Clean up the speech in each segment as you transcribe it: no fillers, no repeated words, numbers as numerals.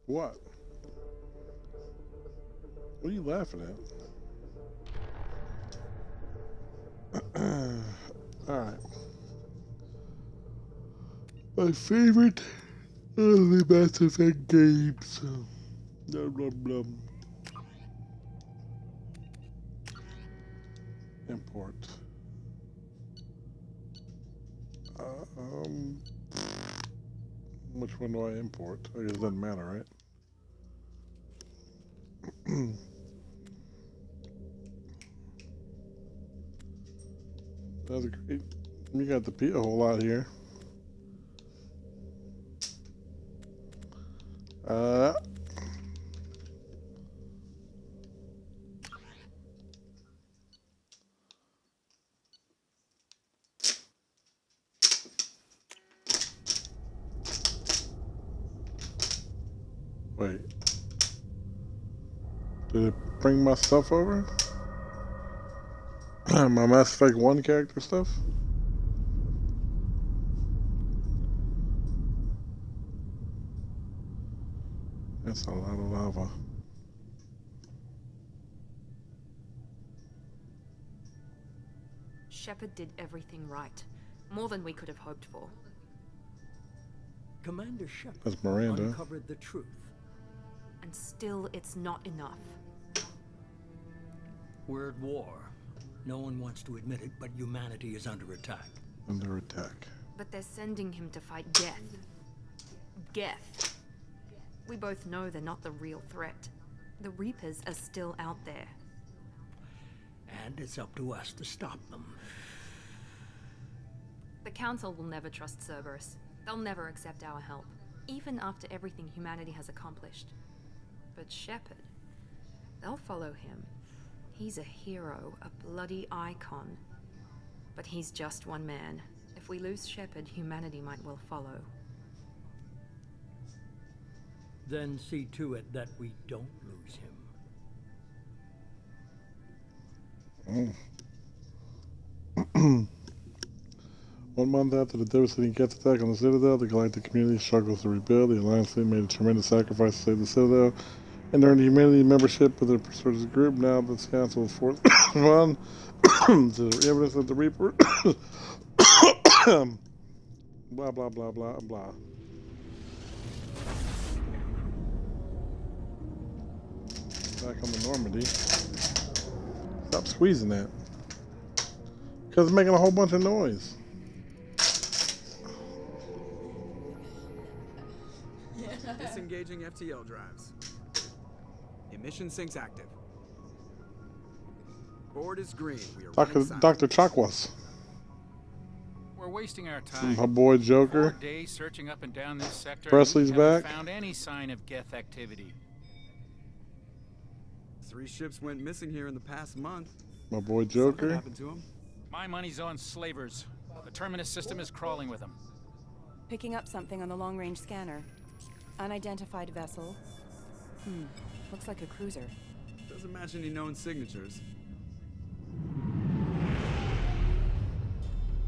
What? What are you laughing at? Alright. My favorite of the Mass Effect games. Blah, blah, blah. Import. Um, which one do I import? I guess it doesn't matter, right? That's great. You got a whole lot here. Uh, Wait. Did it bring my stuff over? My Mass Effect 1 character stuff? That's a lot of lava. Shepard did everything right. More than we could have hoped for. Commander Shepard That's Miranda. uncovered the truth. And still, it's not enough. We're at war. No one wants to admit it, but humanity is under attack. Under attack. But they're sending him to fight Geth. Geth. We both know they're not the real threat. The Reapers are still out there. And it's up to us to stop them. The Council will never trust Cerberus. They'll never accept our help, even after everything humanity has accomplished. But Shepard, they'll follow him. He's a hero, a bloody icon. But he's just one man. If we lose Shepard, humanity might well follow. Then see to it that we don't lose him. 1 month after the devastating Geth attack on the Citadel, the galactic community struggles to rebuild. The Alliance fleet made a tremendous sacrifice to save the Citadel and earned humanity membership with the Resurgence Group. Now this council is forced on to the evidence that the Reaper blah blah blah blah blah. Back on the Normandy. Stop squeezing that. Because it's making a whole bunch of noise. Disengaging FTL drives. Emission sinks active. Board is green. We are running silent. Dr. Chakwas. We're wasting our time. My boy 4 Joker. days searching up and down this sector. Presley's and we haven't back. found any sign of Geth activity. 3 ships went missing here in the past month. My boy Something Joker. happened to them. My money's on slavers. The Terminus system is crawling with them. Picking up something on the long-range scanner. Unidentified vessel. Looks like a cruiser. Doesn't match any known signatures.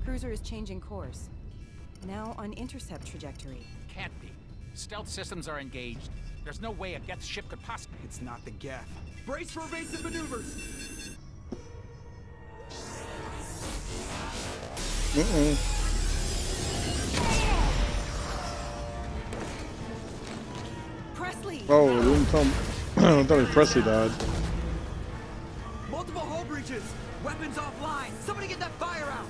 Cruiser is changing course. Now on intercept trajectory. Can't be. Stealth systems are engaged. There's no way a Geth ship could possibly... It's not the Geth. Brace for evasive maneuvers! Presley! Oh, it didn't tell me. I thought Presley died. Multiple hull breaches! Weapons offline! Somebody get that fire out!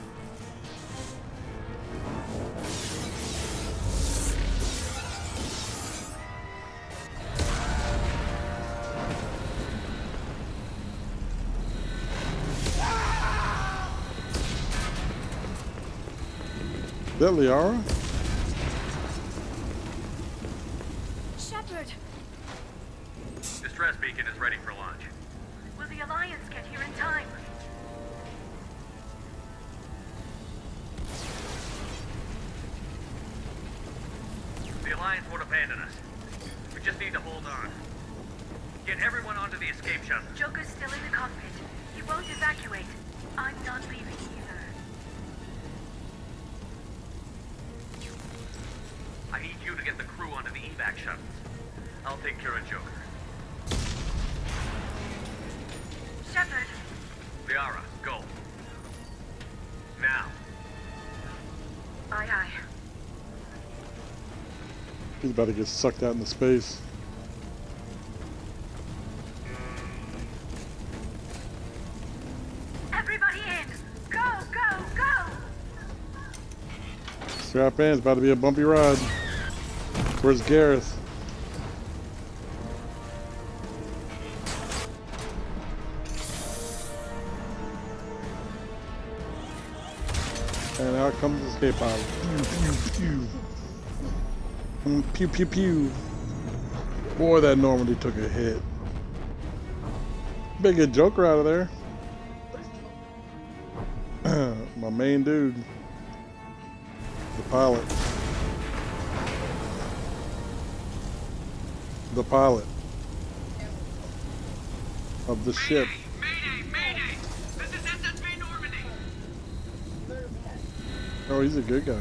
Is that Liara? Shepard! Distress beacon is ready for launch. Will the Alliance get here in time? The Alliance won't abandon us. We just need to hold on. Get everyone onto the escape shuttle. Joker's still in the cockpit. He won't evacuate. I'm not leaving either. I need you to get the crew onto the evac shuttles. I'll take care of Joker. Shepard, Liara, go. Now. aye aye. He's about to get sucked out into space. Everybody in! Go, go, go! Strap in, it's about to be a bumpy ride. Where's Gareth? And out comes the escape pod. Pew, pew, pew. Pew, pew, pew. Boy, that Normandy took a hit. Better get Joker out of there. My main dude. The pilot. The pilot of the ship. Mayday! Mayday! This is SSV Normandy! Oh, he's a good guy.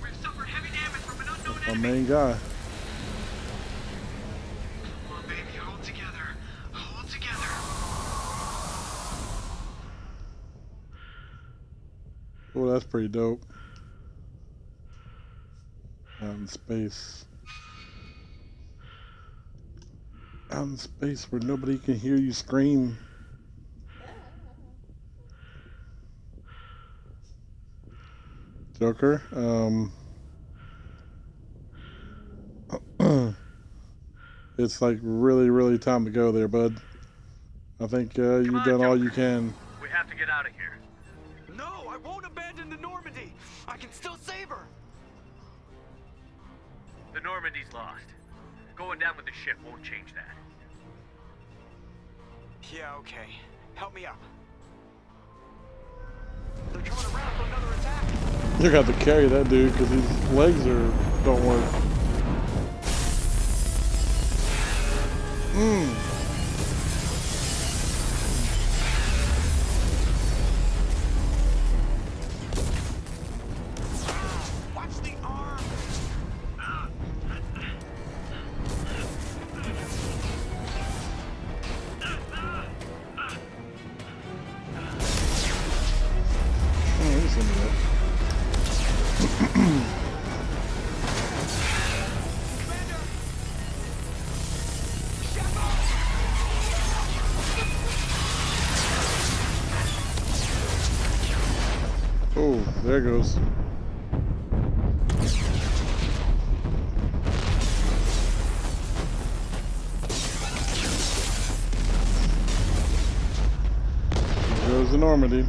We've suffered heavy damage from an unknown My enemy. main guy. Come on, baby, hold together. Hold together. Oh, that's pretty dope. Out in space. Out in space where nobody can hear you scream. Joker, it's like really time to go there, bud. I think you've on, done all Joker. you can. We have to get out of here. No, I won't abandon the Normandy. I can still save her. The Normandy's lost. Going down with the ship won't change that. Yeah, okay. Help me up. They're coming around for another attack. You got to carry that dude because his legs don't work. Watch the arm. Oh, he's into that. Commander. Oh, there it goes. There goes the Normandy.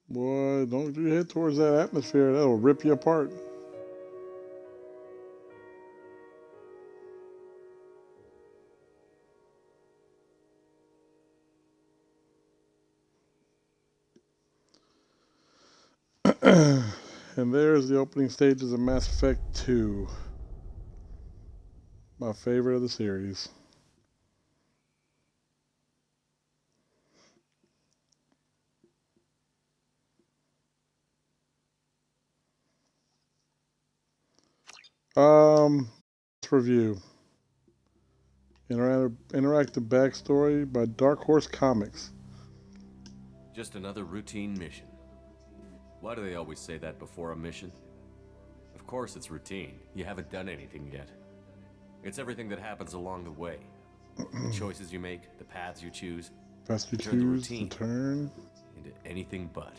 Boy, don't you head towards that atmosphere. That'll rip you apart. And there's the opening stages of Mass Effect 2. My favorite of the series. Let's review. Interactive backstory by Dark Horse Comics. Just another routine mission. Why do they always say that before a mission? Of course it's routine. You haven't done anything yet. It's everything that happens along the way. The choices you make, the paths you choose, Fast you turn the choose to routine turn. into anything but.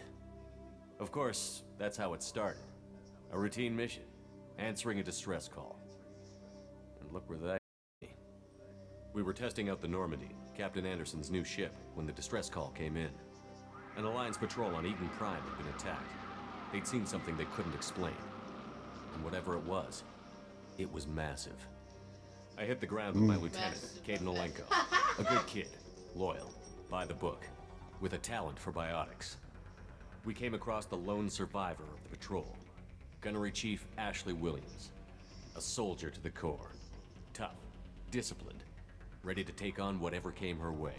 Of course, that's how it started. A routine mission, answering a distress call. And look where that led me. We were testing out the Normandy, Captain Anderson's new ship, when the distress call came in. An Alliance patrol on Eden Prime had been attacked. They'd seen something they couldn't explain. And whatever it was massive. I hit the ground with my lieutenant, Caden Olenko. A good kid, loyal, by the book, with a talent for biotics. we came across the lone survivor of the patrol, Gunnery Chief Ashley Williams. A soldier to the core. Tough, disciplined, ready to take on whatever came her way.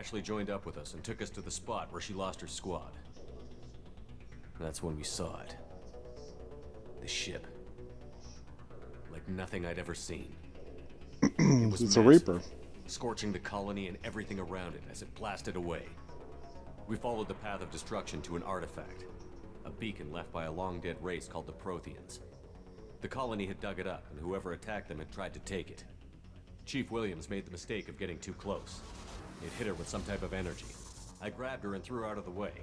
Ashley joined up with us and took us to the spot where she lost her squad. That's when we saw it. The ship. Like nothing I'd ever seen. It was It's a massive, Reaper. scorching the colony and everything around it as it blasted away. We followed the path of destruction to an artifact, a beacon left by a long-dead race called the Protheans. The colony had dug it up, and whoever attacked them had tried to take it. Chief Williams made the mistake of getting too close. It hit her with some type of energy. I grabbed her and threw her out of the way.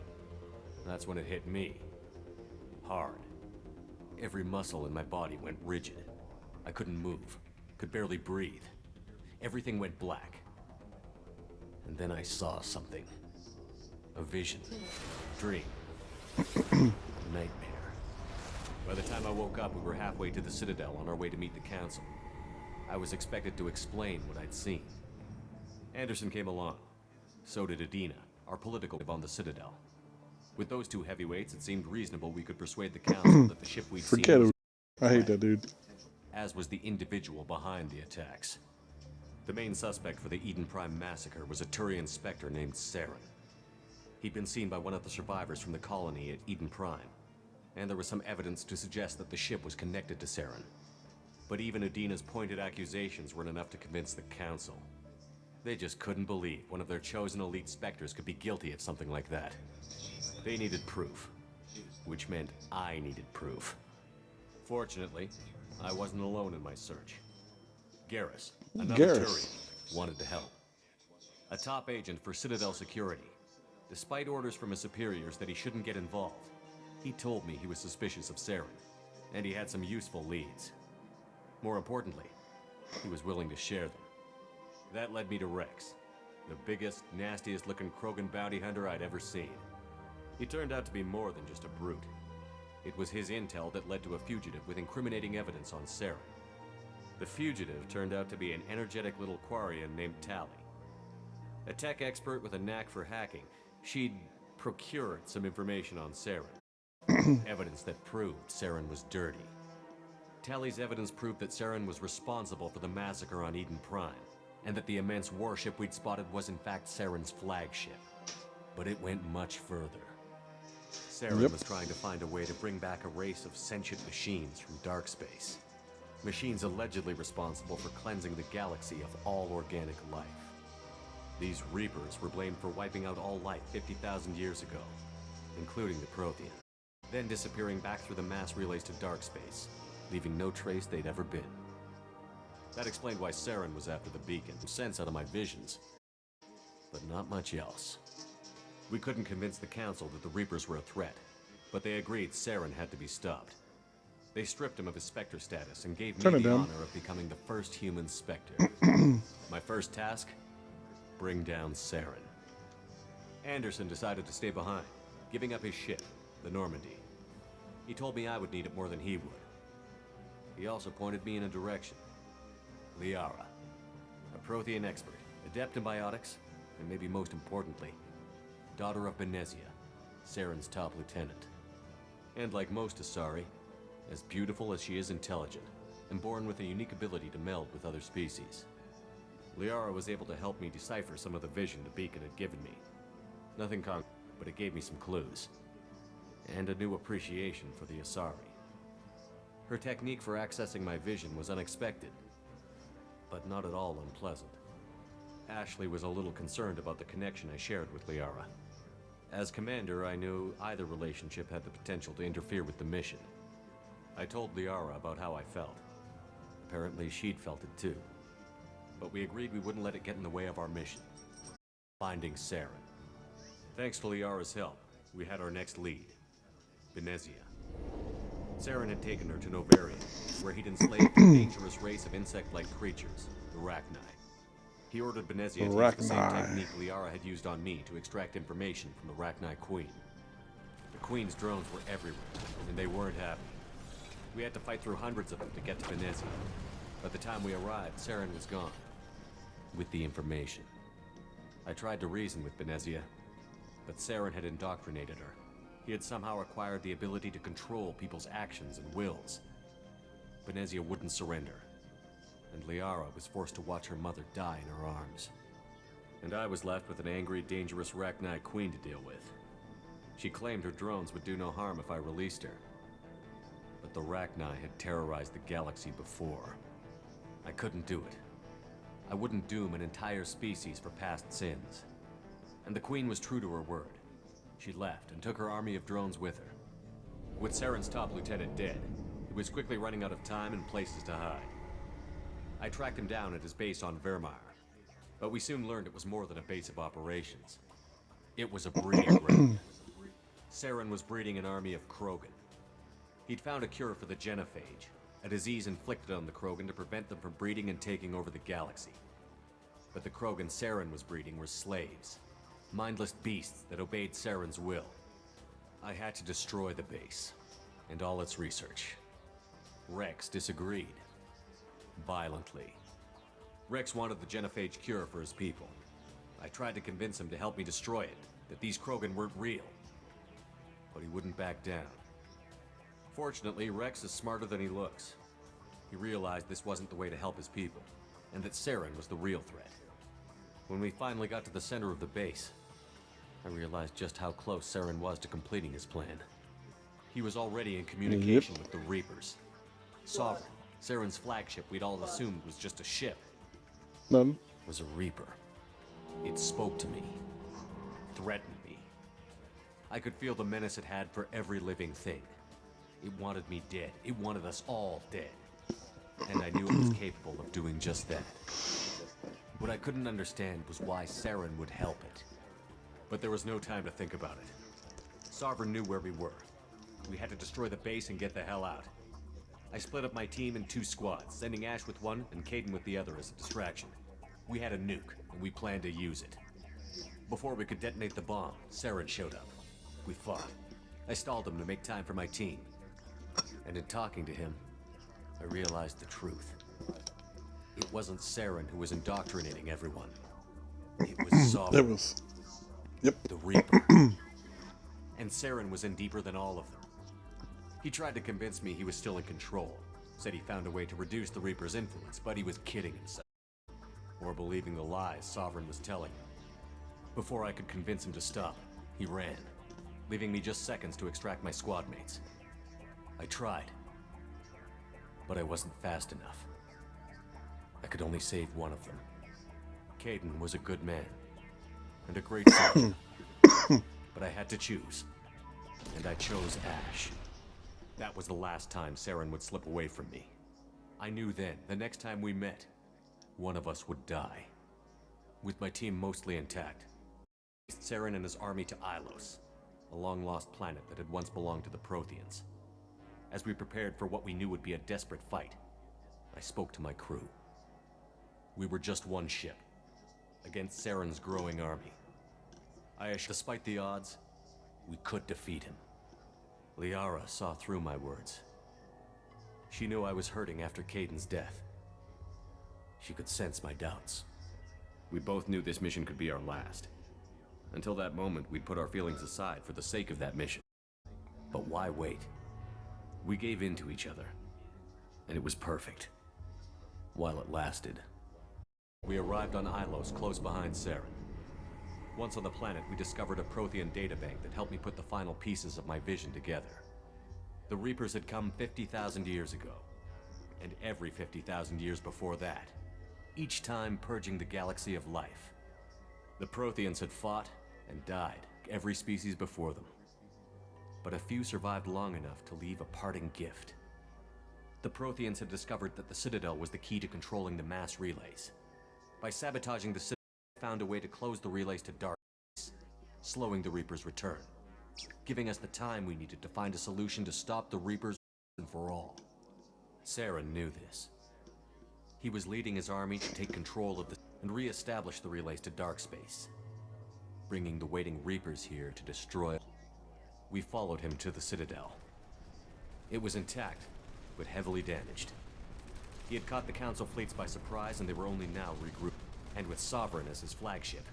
That's when it hit me. Hard. Every muscle in my body went rigid. I couldn't move, could barely breathe. Everything went black. And then I saw something. A vision. Dream. Nightmare. By the time I woke up, we were halfway to the Citadel on our way to meet the Council. I was expected to explain what I'd seen. Anderson came along. So did Adina, our political on the Citadel. With those two heavyweights, it seemed reasonable we could persuade the Council that the ship we'd seen Forget was it. I hate that dude. as was the individual behind the attacks. The main suspect for the Eden Prime massacre was a Turian Spectre named Saren. He'd been seen by one of the survivors from the colony at Eden Prime, and there was some evidence to suggest that the ship was connected to Saren. But even Adina's pointed accusations weren't enough to convince the Council. They just couldn't believe one of their chosen elite Spectres could be guilty of something like that. They needed proof, which meant I needed proof. Fortunately, I wasn't alone in my search. Garrus, another Turian, wanted to help. A top agent for Citadel Security. Despite orders from his superiors that he shouldn't get involved, he told me he was suspicious of Saren, and he had some useful leads. More importantly, he was willing to share them. That led me to Rex, the biggest, nastiest-looking Krogan bounty hunter I'd ever seen. He turned out to be more than just a brute. It was his intel that led to a fugitive with incriminating evidence on Saren. The fugitive turned out to be an energetic little Quarian named Tali. A tech expert with a knack for hacking, she'd procured some information on Saren. Evidence that proved Saren was dirty. Tali's evidence proved that Saren was responsible for the massacre on Eden Prime, and that the immense warship we'd spotted was in fact Saren's flagship. But it went much further. Saren was trying to find a way to bring back a race of sentient machines from dark space. Machines allegedly responsible for cleansing the galaxy of all organic life. These Reapers were blamed for wiping out all life 50,000 years ago, including the Prothean, then disappearing back through the mass relays to dark space, leaving no trace they'd ever been. That explained why Saren was after the beacon, sense out of my visions, but not much else. We couldn't convince the Council that the Reapers were a threat, but they agreed Saren had to be stopped. They stripped him of his Spectre status and gave me the honor of becoming the first human Spectre. My first task? Bring down Saren. Anderson decided to stay behind, giving up his ship, the Normandy. He told me I would need it more than he would. He also pointed me in a direction. Liara, a Prothean expert, adept in biotics, and maybe most importantly, daughter of Benezia, Saren's top lieutenant. And like most Asari, as beautiful as she is intelligent, and born with a unique ability to meld with other species. Liara was able to help me decipher some of the vision the beacon had given me. Nothing concrete, but it gave me some clues. And a new appreciation for the Asari. Her technique for accessing my vision was unexpected, but not at all unpleasant. Ashley was a little concerned about the connection I shared with Liara. As commander, I knew either relationship had the potential to interfere with the mission. I told Liara about how I felt. Apparently she'd felt it too. But we agreed we wouldn't let it get in the way of our mission. Finding Saren. Thanks to Liara's help, we had our next lead. Benezia. Saren had taken her to Novaria, where he'd enslaved a dangerous race of insect-like creatures, the Rachni. He ordered Benezia to use the same technique Liara had used on me to extract information from the Rachni Queen. The Queen's drones were everywhere, and they weren't happy. We had to fight through hundreds of them to get to Benezia. By the time we arrived, Saren was gone. With the information. I tried to reason with Benezia, but Saren had indoctrinated her, He had somehow acquired the ability to control people's actions and wills. Benezia wouldn't surrender, and Liara was forced to watch her mother die in her arms. And I was left with an angry, dangerous Rachni queen to deal with. She claimed her drones would do no harm if I released her. But the Rachni had terrorized the galaxy before. I couldn't do it. I wouldn't doom an entire species for past sins. And the queen was true to her word. She left and took her army of drones with her. With Saren's top lieutenant dead, he was quickly running out of time and places to hide. I tracked him down at his base on Vermeer, but we soon learned it was more than a base of operations. It was a breeding ground. Saren was breeding an army of Krogan. He'd found a cure for the genophage, a disease inflicted on the Krogan to prevent them from breeding and taking over the galaxy. But the Krogan Saren was breeding were slaves, mindless beasts that obeyed Saren's will. I had to destroy the base, and all its research. Rex disagreed. Violently. Rex wanted the genophage cure for his people. I tried to convince him to help me destroy it, that these Krogan weren't real. But he wouldn't back down. Fortunately, Rex is smarter than he looks. He realized this wasn't the way to help his people, and that Saren was the real threat. When we finally got to the center of the base, I realized just how close Saren was to completing his plan. He was already in communication with the Reapers. Sovereign, Saren's flagship we'd all assumed was just a ship, None. was a Reaper. It spoke to me, threatened me. I could feel the menace it had for every living thing. It wanted me dead. It wanted us all dead. And I knew it was capable of doing just that. What I couldn't understand was why Saren would help it. But there was no time to think about it. Sovereign knew where we were. We had to destroy the base and get the hell out. I split up my team in 2 squads, sending Ash with one and Kaidan with the other as a distraction. We had a nuke, and we planned to use it. Before we could detonate the bomb, Saren showed up. We fought. I stalled him to make time for my team. And in talking to him, I realized the truth. It wasn't Saren who was indoctrinating everyone. It was Sovereign. It was. Yep. The Reaper. And Saren was in deeper than all of them. He tried to convince me he was still in control. Said he found a way to reduce the Reaper's influence, but he was kidding himself. Or believing the lies Sovereign was telling him. Before I could convince him to stop, he ran, leaving me just seconds to extract my squad mates. I tried, but I wasn't fast enough. I could only save one of them. Kaidan was a good man, and a great soldier. But I had to choose, and I chose Ash. That was the last time Saren would slip away from me. I knew then, the next time we met, one of us would die. With my team mostly intact, I raced Saren and his army to Ilos, a long-lost planet that had once belonged to the Protheans. As we prepared for what we knew would be a desperate fight, I spoke to my crew. We were just one ship, against Saren's growing army. Despite the odds, we could defeat him. Liara saw through my words. She knew I was hurting after Kaidan's death. She could sense my doubts. We both knew this mission could be our last. Until that moment, we'd put our feelings aside for the sake of that mission. But why wait? We gave in to each other, and it was perfect. While it lasted. We arrived on Ilos, close behind Saren. Once on the planet, we discovered a Prothean databank that helped me put the final pieces of my vision together. The Reapers had come 50,000 years ago, and every 50,000 years before that, each time purging the galaxy of life. The Protheans had fought and died, every species before them. But a few survived long enough to leave a parting gift. The Protheans had discovered that the Citadel was the key to controlling the mass relays. By sabotaging the Citadel, they found a way to close the relays to dark space, slowing the Reapers' return, giving us the time we needed to find a solution to stop the Reapers once and for all. Saren knew this. He was leading his army to take control of the and re-establish the relays to dark space, bringing the waiting Reapers here to destroy. We followed him to the Citadel. It was intact, but heavily damaged. He had caught the Council fleets by surprise, and they were only now regrouped. And with Sovereign as his flagship,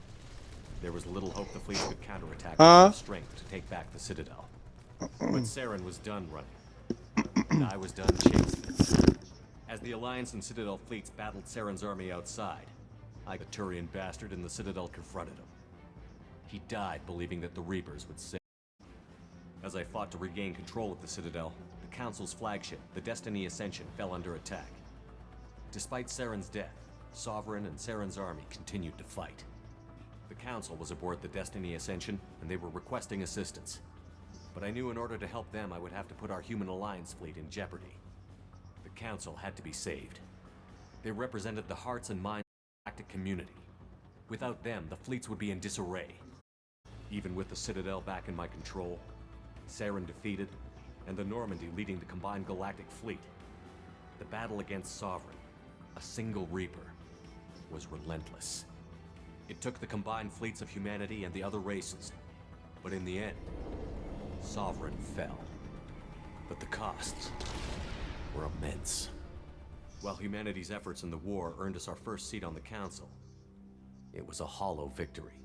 there was little hope the fleets could counterattack with enough strength to take back the Citadel. But Saren was done running, and I was done chasing. As the Alliance and Citadel fleets battled Saren's army outside, the Turian bastard in the Citadel confronted him. He died believing that the Reapers would save him. As I fought to regain control of the Citadel, the Council's flagship, the Destiny Ascension, fell under attack. Despite Saren's death, Sovereign and Saren's army continued to fight. The Council was aboard the Destiny Ascension, and they were requesting assistance. But I knew in order to help them, I would have to put our Human Alliance fleet in jeopardy. The Council had to be saved. They represented the hearts and minds of the galactic community. Without them, the fleets would be in disarray. Even with the Citadel back in my control, Saren defeated, and the Normandy leading the combined galactic fleet, the battle against Sovereign, a single Reaper, was relentless. It took the combined fleets of humanity and the other races, but in the end, Sovereign fell. But the costs were immense. While humanity's efforts in the war earned us our first seat on the Council, it was a hollow victory.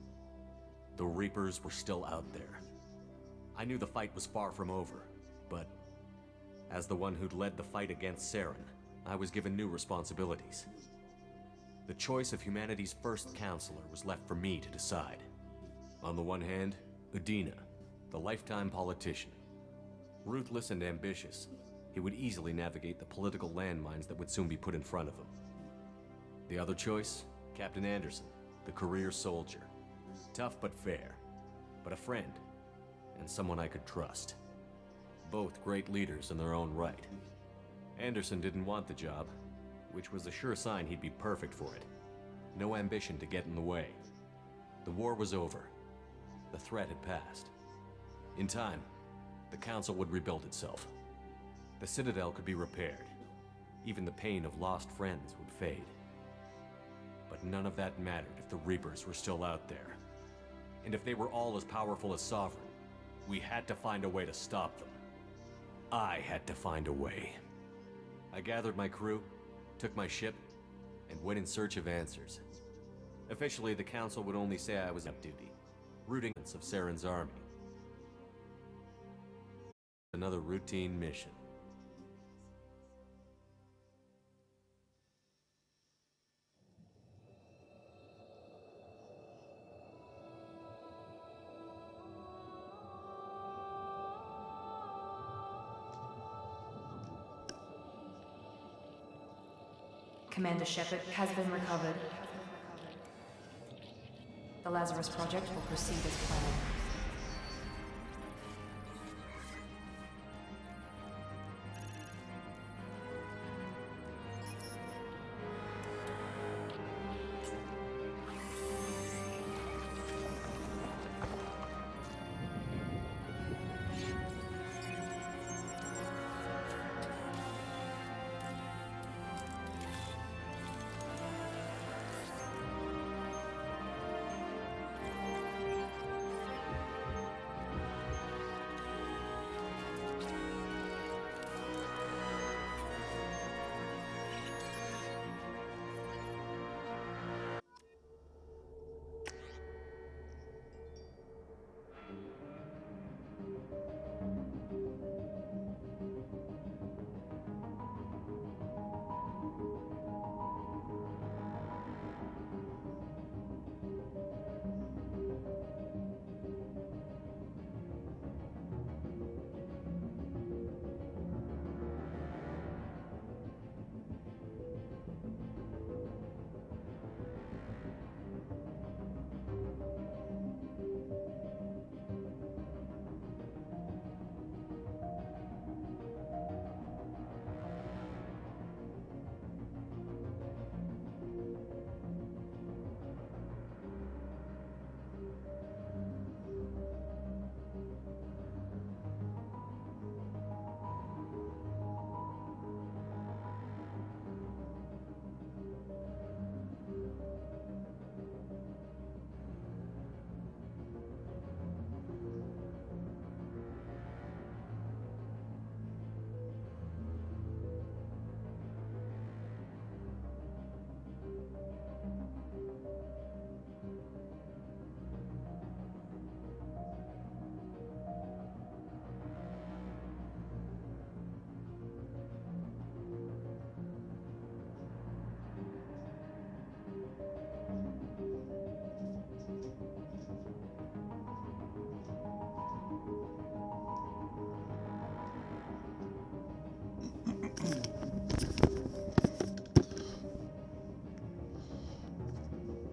The Reapers were still out there. I knew the fight was far from over, but as the one who'd led the fight against Saren, I was given new responsibilities. The choice of humanity's first counselor was left for me to decide. On the one hand, Udina, the lifetime politician. Ruthless and ambitious, he would easily navigate the political landmines that would soon be put in front of him. The other choice, Captain Anderson, the career soldier. Tough but fair, but a friend, and someone I could trust. Both great leaders in their own right. Anderson didn't want the job, which was a sure sign he'd be perfect for it. No ambition to get in the way. The war was over. The threat had passed. In time, the Council would rebuild itself. The Citadel could be repaired. Even the pain of lost friends would fade. But none of that mattered if the Reapers were still out there. And if they were all as powerful as Sovereign, we had to find a way to stop them. I had to find a way. I gathered my crew, took my ship, and went in search of answers. Officially, the Council would only say I was on duty, rooting of Saren's army. Another routine mission. Commander Shepard has been recovered. The Lazarus Project will proceed as planned.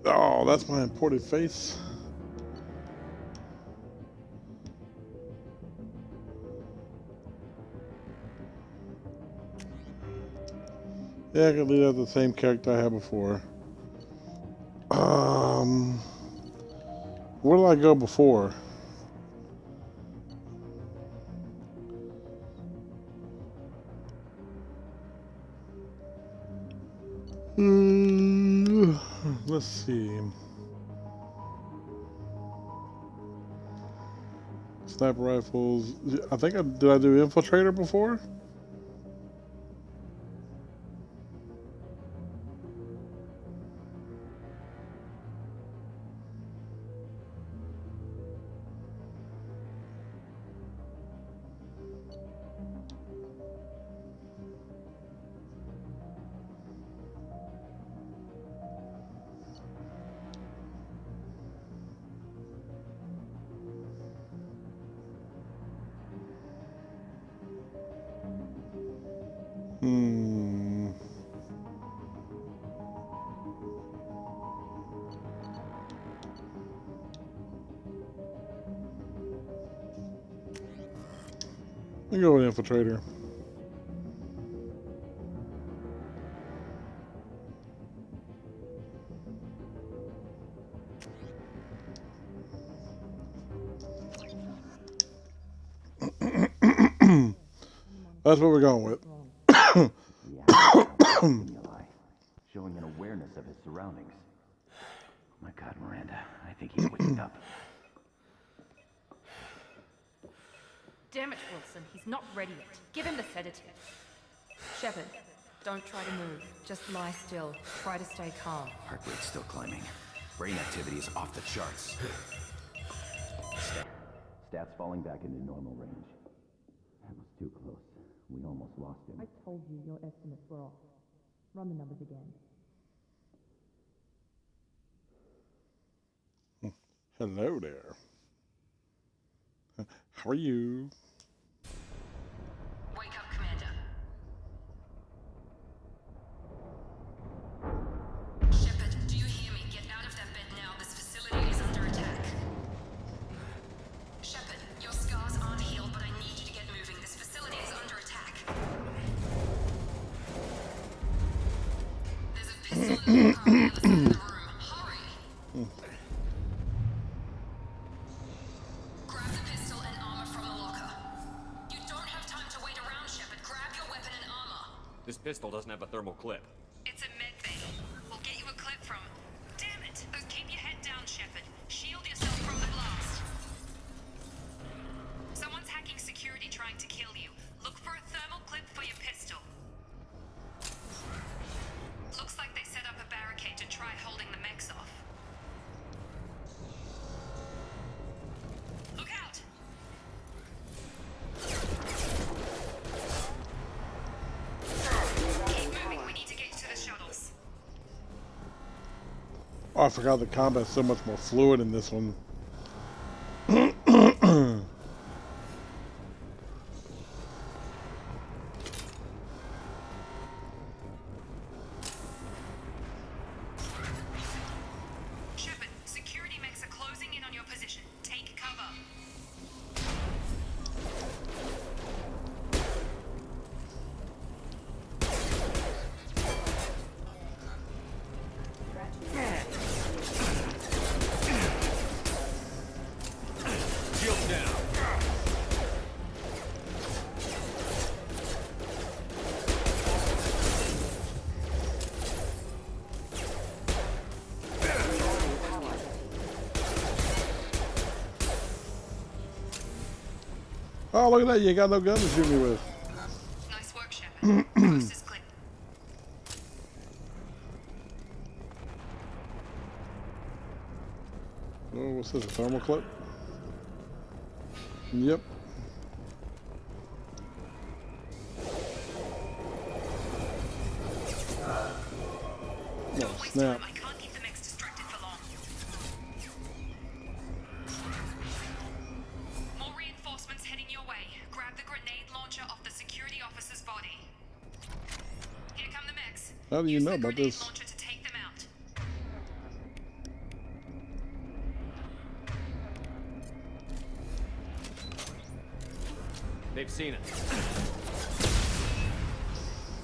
Oh, that's my imported face. Yeah, I can leave out the same character I had before. Where did I go before? Let's see. Sniper rifles. I think did I do infiltrator before? Let me go with infiltrator. That's what we're going with. Showing an awareness of his surroundings. Oh my God, Miranda, I think he's waking up. Damn it, Wilson. He's not ready yet. Give him the sedative. Shepard, don't try to move. Just lie still. Try to stay calm. Heart rate's still climbing. Brain activity is off the charts. Stats falling back into normal range. That was too close. We almost lost him. I told you your estimates were off. Run the numbers again. Hello there. How are you? Wake up, Commander. Shepard, do you hear me? Get out of that bed now. This facility is under attack. Shepard, your scars aren't healed, but I need you to get moving. This facility is under attack. There's a pistol in the car on the other side of the room. Hurry! Grab the pistol and armor from the locker. You don't have time to wait around, Shepard. Grab your weapon and armor. This pistol doesn't have a thermal clip. It's a med bay. We'll get you a clip from... Damn it! Keep your head down, Shepard. Shield yourself from the blast. Someone's hacking security trying to kill you. Look for a thermal clip for your pistol. Looks like they set up a barricade to try holding the mechs off. Look out! Keep moving. We need to get to the shuttles. Oh, I forgot the combat's so much more fluid in this one. Shepard, security mechs are closing in on your position. Take cover. Shield down. Oh, look at that. You ain't got no gun to shoot me with. Nice work, Shepard. Coast is clear. Oh, what's this? A thermal clip? Yep. Oh, Don't waste snap. time. I can't keep the mechs distracted for long. More reinforcements heading your way. Grab the grenade launcher off the security officer's body. Here come the mechs. How do you Use know the about grenade this? launcher to take them out. They've seen it.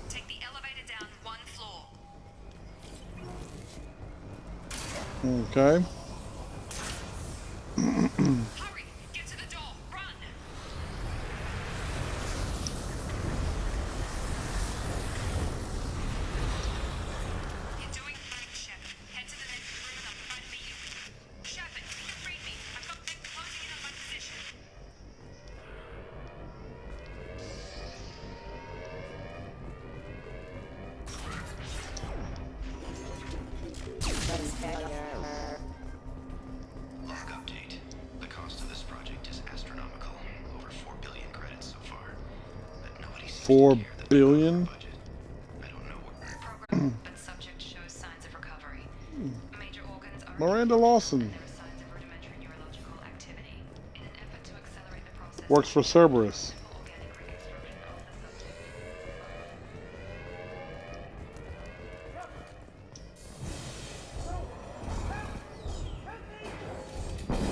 Take the elevator down 1 floor. Okay. Hurry! Get to the door! Run! You're doing fine, Shep. Head to the next room and I'll try to meet you. Shepard, read me. I've got them closing in on my position. Log update. The cost of this project is astronomical. Over 4 billion credits so far. But nobody seems 4 to care that billion? budget. I don't know what... Program, but subject shows signs of recovery. Major organs are Miranda Lawson there are signs of rudimentary neurological activity. In an effort to accelerate the process, works for Cerberus. simple organic reconstruction of the subject.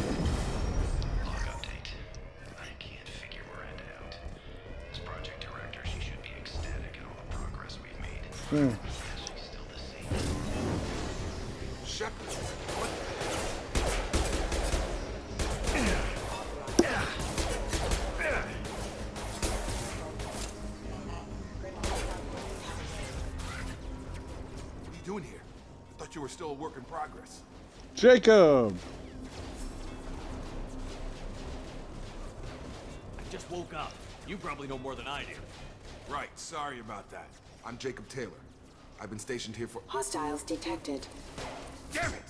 Log update. I can't figure Miranda out. As project director, she should be ecstatic at all the progress we've made. She's still the same. Shepard, what? What are you doing here? I thought you were still a work in progress. Jacob. I just woke up. You probably know more than I do. Right, sorry about that. I'm Jacob Taylor. I've been stationed here for... Hostiles detected. Damn it!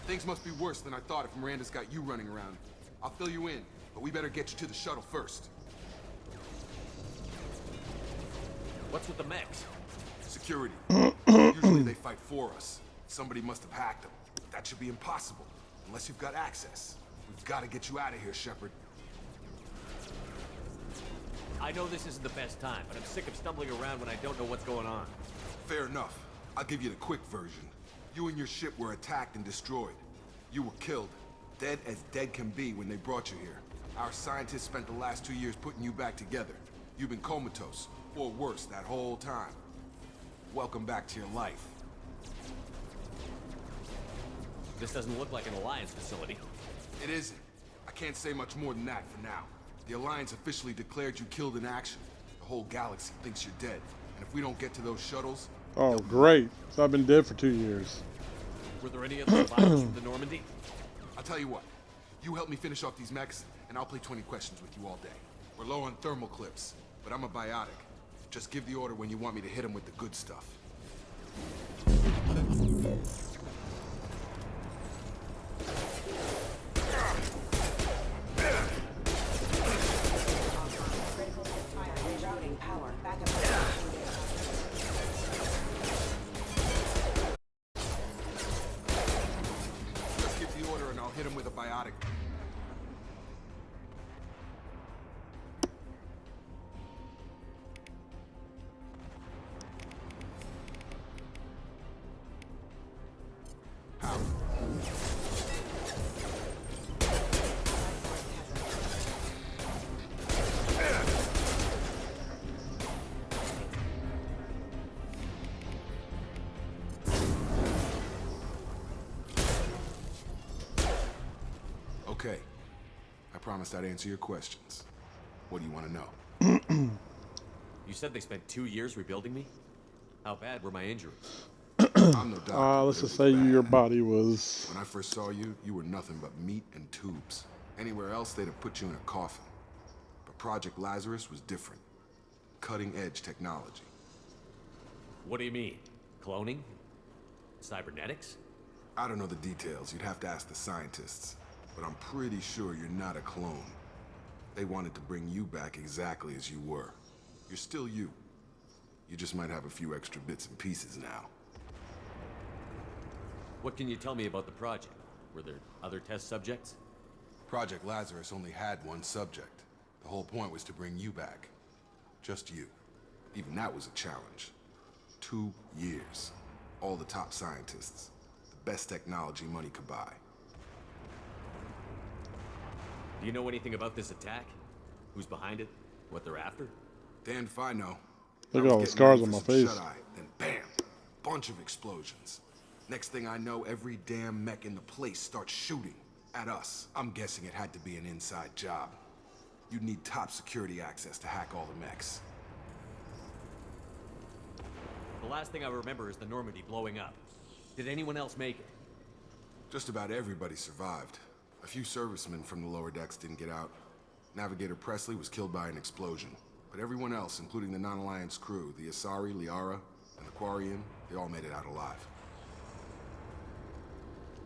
Things must be worse than I thought if Miranda's got you running around. I'll fill you in, but we better get you to the shuttle first. What's with the mechs? Security. Usually they fight for us. Somebody must have hacked them. That should be impossible, unless you've got access. We've got to get you out of here, Shepard. I know this isn't the best time, but I'm sick of stumbling around when I don't know what's going on. Fair enough. I'll give you the quick version. You and your ship were attacked and destroyed. You were killed. Dead as dead can be when they brought you here. Our scientists spent the last 2 years putting you back together. You've been comatose, or worse, that whole time. Welcome back to your life. This doesn't look like an Alliance facility. It isn't. I can't say much more than that for now. The Alliance officially declared you killed in action. The whole galaxy thinks you're dead. And if we don't get to those shuttles... Oh, great. So I've been dead for 2 years. Were there any other survivors from the Normandy? I'll tell you what. You help me finish off these mechs, and I'll play 20 questions with you all day. We're low on thermal clips, but I'm a biotic. Just give the order when you want me to hit them with the good stuff. Rerouting power. Backup. Just give the order and I'll hit him with a biotic. Power. Okay. I promised I'd answer your questions. What do you want to know? You said they spent 2 years rebuilding me? How bad were my injuries? I'm no doctor. Let's but just it say was bad. your body was... When I first saw you, you were nothing but meat and tubes. Anywhere else, they'd have put you in a coffin. But Project Lazarus was different. Cutting-edge technology. What do you mean? Cloning? Cybernetics? I don't know the details. You'd have to ask the scientists. But I'm pretty sure you're not a clone. They wanted to bring you back exactly as you were. You're still you. You just might have a few extra bits and pieces now. What can you tell me about the project? Were there other test subjects? Project Lazarus only had one subject. The whole point was to bring you back. Just you. Even that was a challenge. 2 years. All the top scientists. The best technology money could buy. Do you know anything about this attack? Who's behind it? What they're after? Damned if I know. Look I at was all the getting scars ready on for my some face. shut-eye, then bam! Bunch of explosions. Next thing I know, every damn mech in the place starts shooting at us. I'm guessing it had to be an inside job. You'd need top security access to hack all the mechs. The last thing I remember is the Normandy blowing up. Did anyone else make it? Just about everybody survived. A few servicemen from the lower decks didn't get out. Navigator Presley was killed by an explosion. But everyone else, including the non-Alliance crew, the Asari, Liara, and the Quarian, they all made it out alive.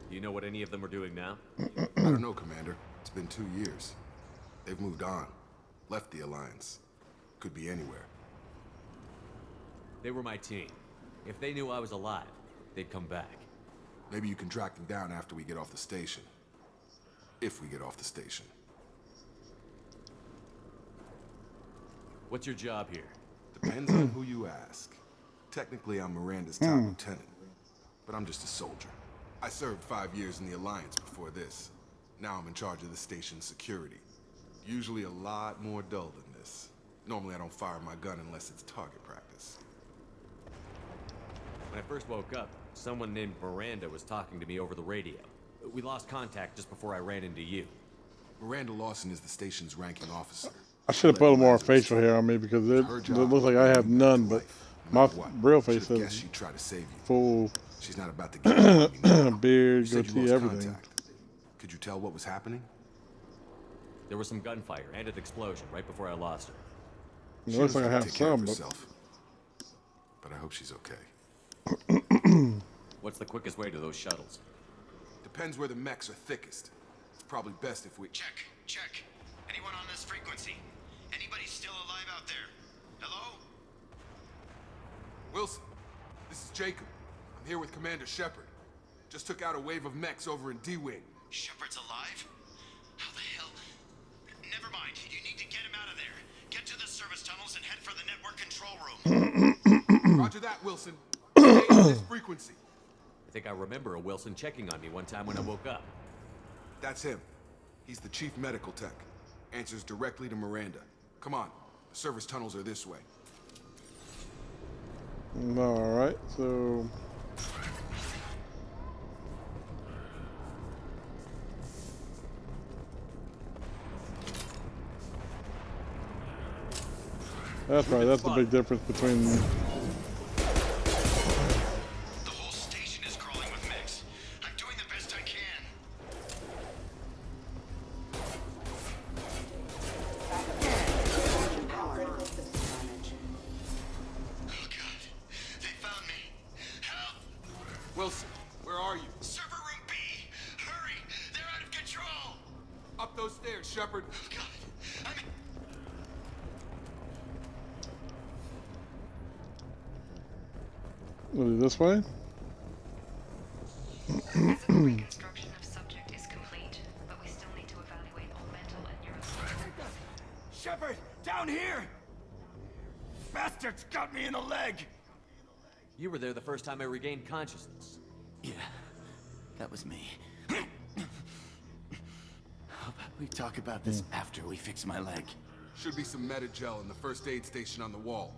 Do you know what any of them are doing now? I don't know, Commander. It's been 2 years. They've moved on. Left the Alliance. Could be anywhere. They were my team. If they knew I was alive, they'd come back. Maybe you can track them down after we get off the station. If we get off the station. What's your job here? Depends on who you ask. Technically, I'm Miranda's top lieutenant. But I'm just a soldier. I served 5 years in the Alliance before this. Now I'm in charge of the station's security. Usually a lot more dull than this. Normally I don't fire my gun unless it's target practice. When I first woke up, someone named Miranda was talking to me over the radio. We lost contact just before I ran into you. Miranda Lawson is the station's ranking officer. I should have put more facial hair on me because it looks like I have none, but my real face Guess is she'd try to save you. full She's not about to get beard, you said you goatee, lost everything. contact. Could you tell what was happening? There was some gunfire and an explosion right before I lost her. It She looks knows like I how to have take care of some, but herself. But I hope she's okay. What's the quickest way to those shuttles? Depends where the mechs are thickest. It's probably best if we... Check. Anyone on this frequency? Anybody still alive out there? Hello? Wilson, this is Jacob. I'm here with Commander Shepard. Just took out a wave of mechs over in D-Wing. Shepard's alive? How the hell? Never mind. You need to get him out of there. Get to the service tunnels and head for the network control room. Roger that, Wilson. Stay on this frequency. I think I remember a Wilson checking on me one time when I woke up. That's him. He's the chief medical tech. Answers directly to Miranda. Come on. The service tunnels are this way. alright, so that's right, that's the big difference between The whole station is crawling with mechs. I'm doing the best I can. Oh god. They found me. Help! Wilson, where are you? Server room B! Hurry! They're out of control! Up those stairs, Shepard. Oh god. I'm... this way. Physical reconstruction of subject is complete, but we still need to evaluate all mental and neurological. Shepard, down here! Bastards got me in the leg! You were there the first time I regained consciousness. Yeah, that was me. How about we talk about this after we fix my leg? Should be some Metagel in the first aid station on the wall.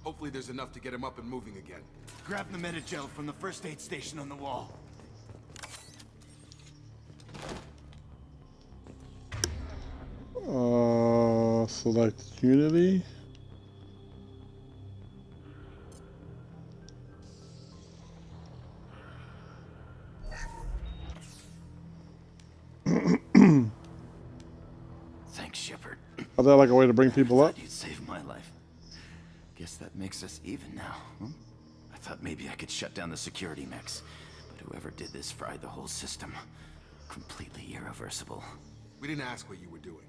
Hopefully there's enough to get him up and moving again. Grab the Metagel from the first aid station on the wall. Select Unity. Thanks, Shepard. Is that like a way to bring people up? You'd save my life. Guess that makes us even now, huh? I thought maybe I could shut down the security mechs, but whoever did this fried the whole system. Completely irreversible. We didn't ask what you were doing.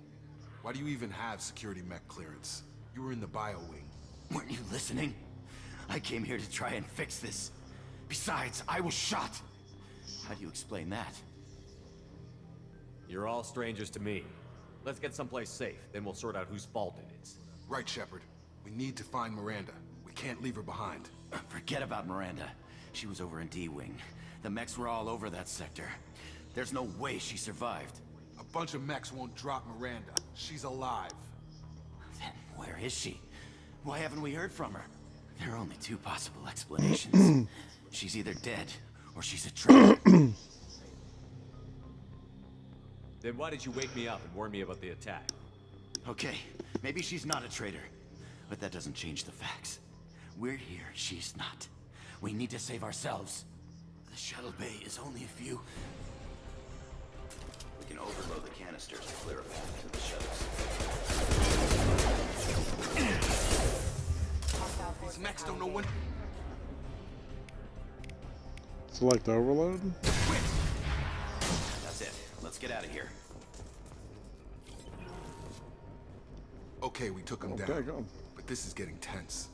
Why do you even have security mech clearance? You were in the bio wing. Weren't you listening? I came here to try and fix this. Besides, I was shot. How do you explain that? You're all strangers to me. Let's get someplace safe, then we'll sort out whose fault it is. Right, Shepard. We need to find Miranda. We can't leave her behind. Forget about Miranda. She was over in D-Wing. The mechs were all over that sector. There's no way she survived. A bunch of mechs won't drop Miranda. She's alive. Then where is she? Why haven't we heard from her? There are only two possible explanations. She's either dead, or she's a traitor. Then why did you wake me up and warn me about the attack? Okay, maybe she's not a traitor, but that doesn't change the facts. We're here, she's not. We need to save ourselves. The shuttle bay is only a few. We can overload the canisters to clear a path to the shuttles. These mechs don't know when. Select overload. That's it. Let's get out of here. Okay, we took him Okay, down. go. But this is getting tense.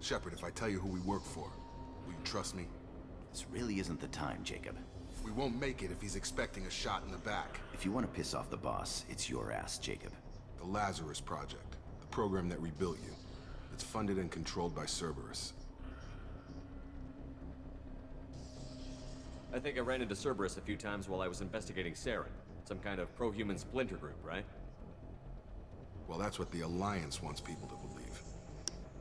Shepard, if I tell you who we work for, will you trust me? This really isn't the time, Jacob. We won't make it if he's expecting a shot in the back. If you want to piss off the boss, it's your ass, Jacob. The Lazarus Project, the program that rebuilt you. It's funded and controlled by Cerberus. I think I ran into Cerberus a few times while I was investigating Saren. Some kind of pro-human splinter group, right? Well, that's what the Alliance wants people to believe.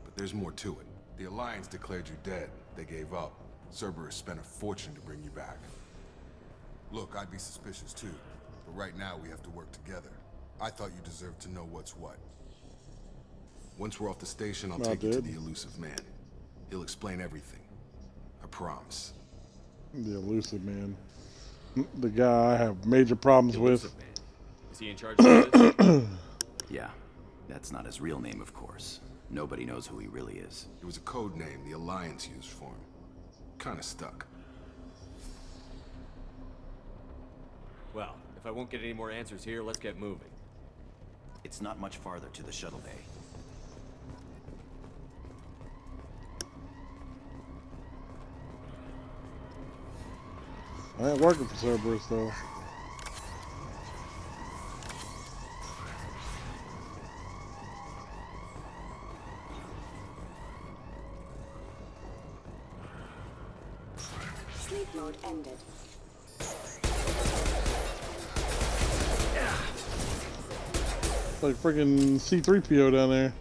But there's more to it. The Alliance declared you dead. They gave up. Cerberus spent a fortune to bring you back. Look, I'd be suspicious too. But right now we have to work together. I thought you deserved to know what's what. Once we're off the station, I'll take you to the elusive man. He'll explain everything. I promise. The elusive man. The guy I have major problems with. Man. Is he in charge of this? Yeah, that's not his real name, of course. Nobody knows who he really is. It was a code name the Alliance used for him. Kinda stuck. Well, if I won't get any more answers here, let's get moving. It's not much farther to the shuttle bay. I ain't working for Cerberus though. Sleep mode ended. Like freaking C-3PO down there.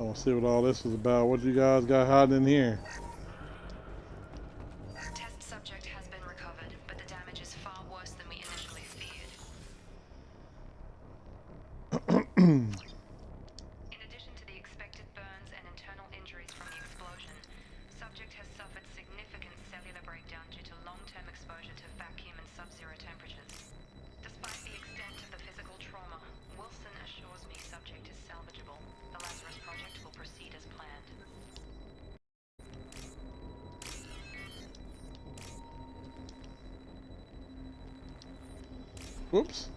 I want to see what all this is about. What you guys got hiding in here? Test subject has been recovered, but the damage is far worse than we initially feared. In addition to the expected burns and internal injuries from the explosion, subject has suffered significant cellular breakdown due to long-term exposure to vacuum and sub-zero temperatures. Despite the extent of the physical trauma, Wilson assures me subject is salvageable. The Lazarus Project will proceed as planned. Whoops.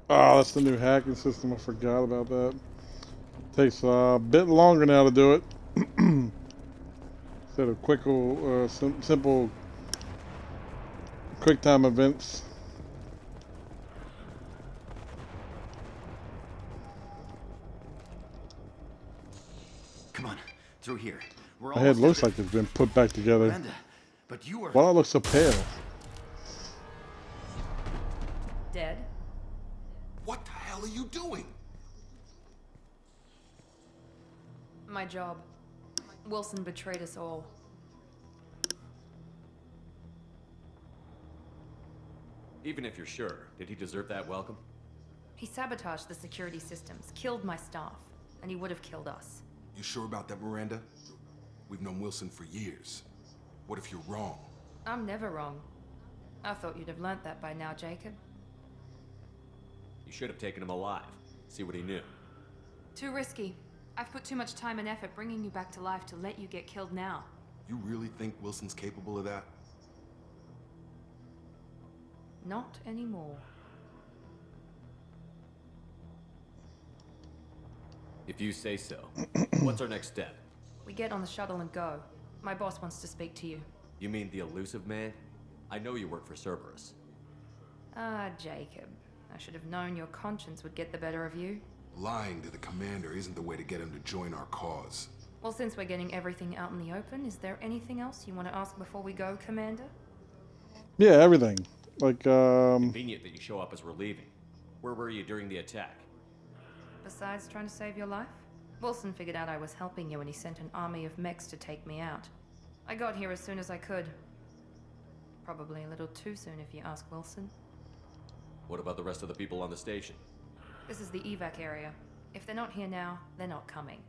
Oh, that's the new hacking system. I forgot about that. Takes a bit longer now to do it. Instead of simple QuickTime events. Come on, through here. We're My head almost looks there. like it's been put back together. Miranda, but you were... Why do I look so pale? Dead? What the hell are you doing? My job. Wilson betrayed us all. Even if you're sure, did he deserve that welcome? He sabotaged the security systems, killed my staff, and he would have killed us. You sure about that, Miranda? We've known Wilson for years. What if you're wrong? I'm never wrong. I thought you'd have learnt that by now, Jacob. You should have taken him alive. See what he knew. Too risky. I've put too much time and effort bringing you back to life to let you get killed now. You really think Wilson's capable of that? Not anymore. If you say so. What's our next step? We get on the shuttle and go. My boss wants to speak to you. You mean the elusive man? I know you work for Cerberus. Ah, Jacob. I should have known your conscience would get the better of you. Lying to the commander isn't the way to get him to join our cause. Well, since we're getting everything out in the open, is there anything else you want to ask before we go, Commander? Yeah, everything. Like, Convenient that you show up as we're leaving. Where were you during the attack? Besides trying to save your life? Wilson figured out I was helping you and he sent an army of mechs to take me out. I got here as soon as I could. Probably a little too soon if you ask Wilson. What about the rest of the people on the station? This is the evac area. If they're not here now, they're not coming.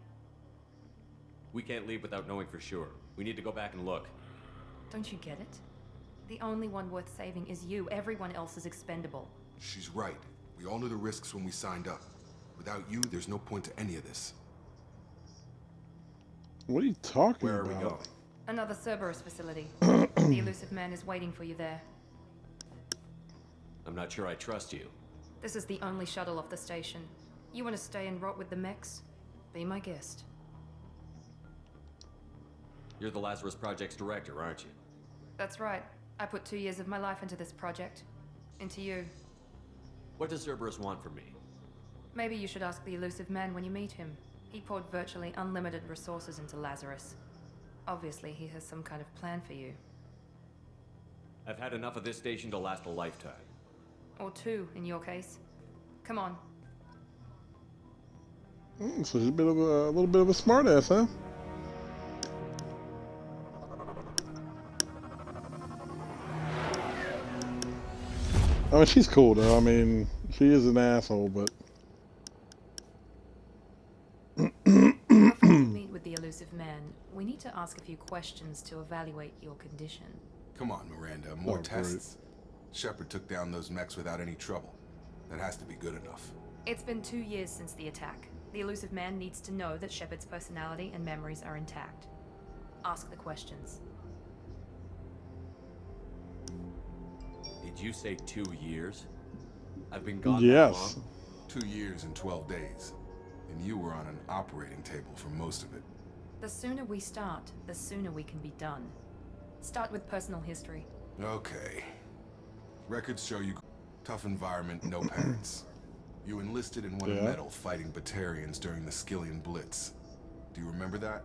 We can't leave without knowing for sure. We need to go back and look. Don't you get it? The only one worth saving is you. Everyone else is expendable. She's right. We all knew the risks when we signed up. Without you, there's no point to any of this. what are you talking Where are about? we going? Another Cerberus facility. The elusive man is waiting for you there. I'm not sure I trust you. This is the only shuttle off the station. You want to stay and rot with the mechs? Be my guest. You're the Lazarus Project's director, aren't you? That's right. I put 2 years of my life into this project. Into you. What does Cerberus want from me? Maybe you should ask the elusive man when you meet him. He poured virtually unlimited resources into Lazarus. Obviously, he has some kind of plan for you. I've had enough of this station to last a lifetime. Or 2, in your case. Come on. So she's a little bit of a smartass, huh? I mean, she's cool though. I mean, she is an asshole, but Before we meet with the elusive man, we need to ask a few questions to evaluate your condition. Come on, Miranda. More Oh, tests. Shepard took down those mechs without any trouble. That has to be good enough. It's been 2 years since the attack. The elusive man needs to know that Shepard's personality and memories are intact. Ask the questions. Did you say 2 years? I've been gone yes. that long? 2 years and 12 days. And you were on an operating table for most of it. The sooner we start, the sooner we can be done. Start with personal history. Okay. Records show you tough environment, no parents. You enlisted and won a Yeah. medal fighting Batarians during the Skillian Blitz. Do you remember that?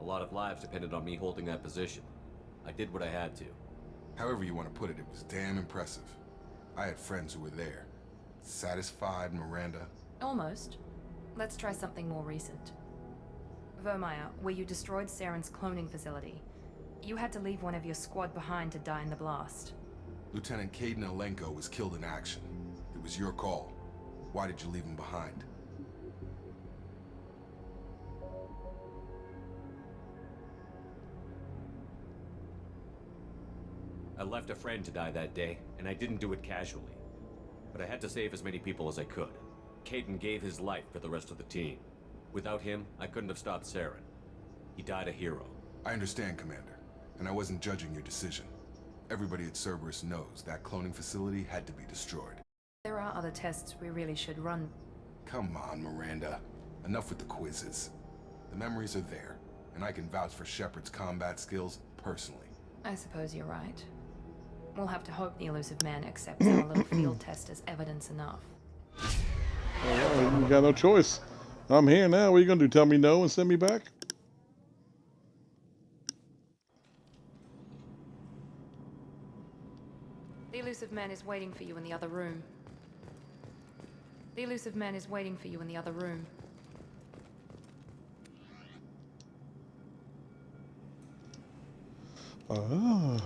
A lot of lives depended on me holding that position. I did what I had to. However you want to put it, it was damn impressive. I had friends who were there. Satisfied, Miranda? Almost. Let's try something more recent. Vermeer, where you destroyed Saren's cloning facility. You had to leave one of your squad behind to die in the blast. Lieutenant Caden Alenko was killed in action. It was your call. Why did you leave him behind? I left a friend to die that day, and I didn't do it casually. But I had to save as many people as I could. Caden gave his life for the rest of the team. Without him, I couldn't have stopped Saren. He died a hero. I understand, Commander, and I wasn't judging your decision. Everybody at Cerberus knows that cloning facility had to be destroyed. There are other tests we really should run. Come on, Miranda. Enough with the quizzes. The memories are there, and I can vouch for Shepard's combat skills personally. I suppose you're right. We'll have to hope the elusive man accepts our little field test as evidence enough. well, you got no choice. I'm here now. What are you gonna do? Tell me no and send me back? The elusive man is waiting for you in the other room. The elusive man is waiting for you in the other room. Oh.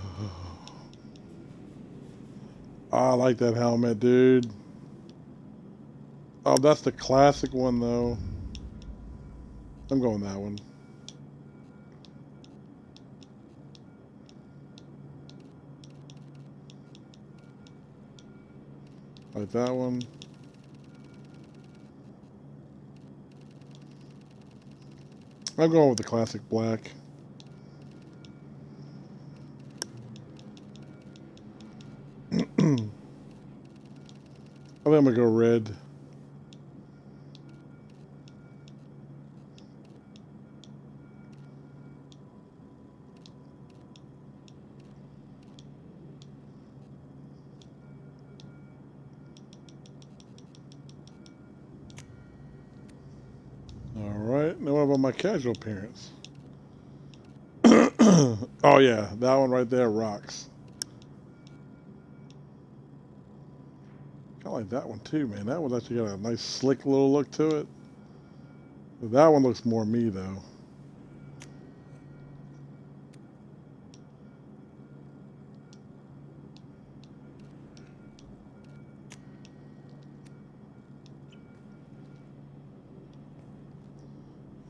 I like that helmet, dude. Oh, that's the classic one, though. I'm going that one. Oh, Like that one. I'm going with the classic black. I think I'm gonna go red. Alright, now what about my casual appearance? Oh yeah, that one right there rocks. I like that one too, man. That one's actually got a nice slick little look to it. But that one looks more me though.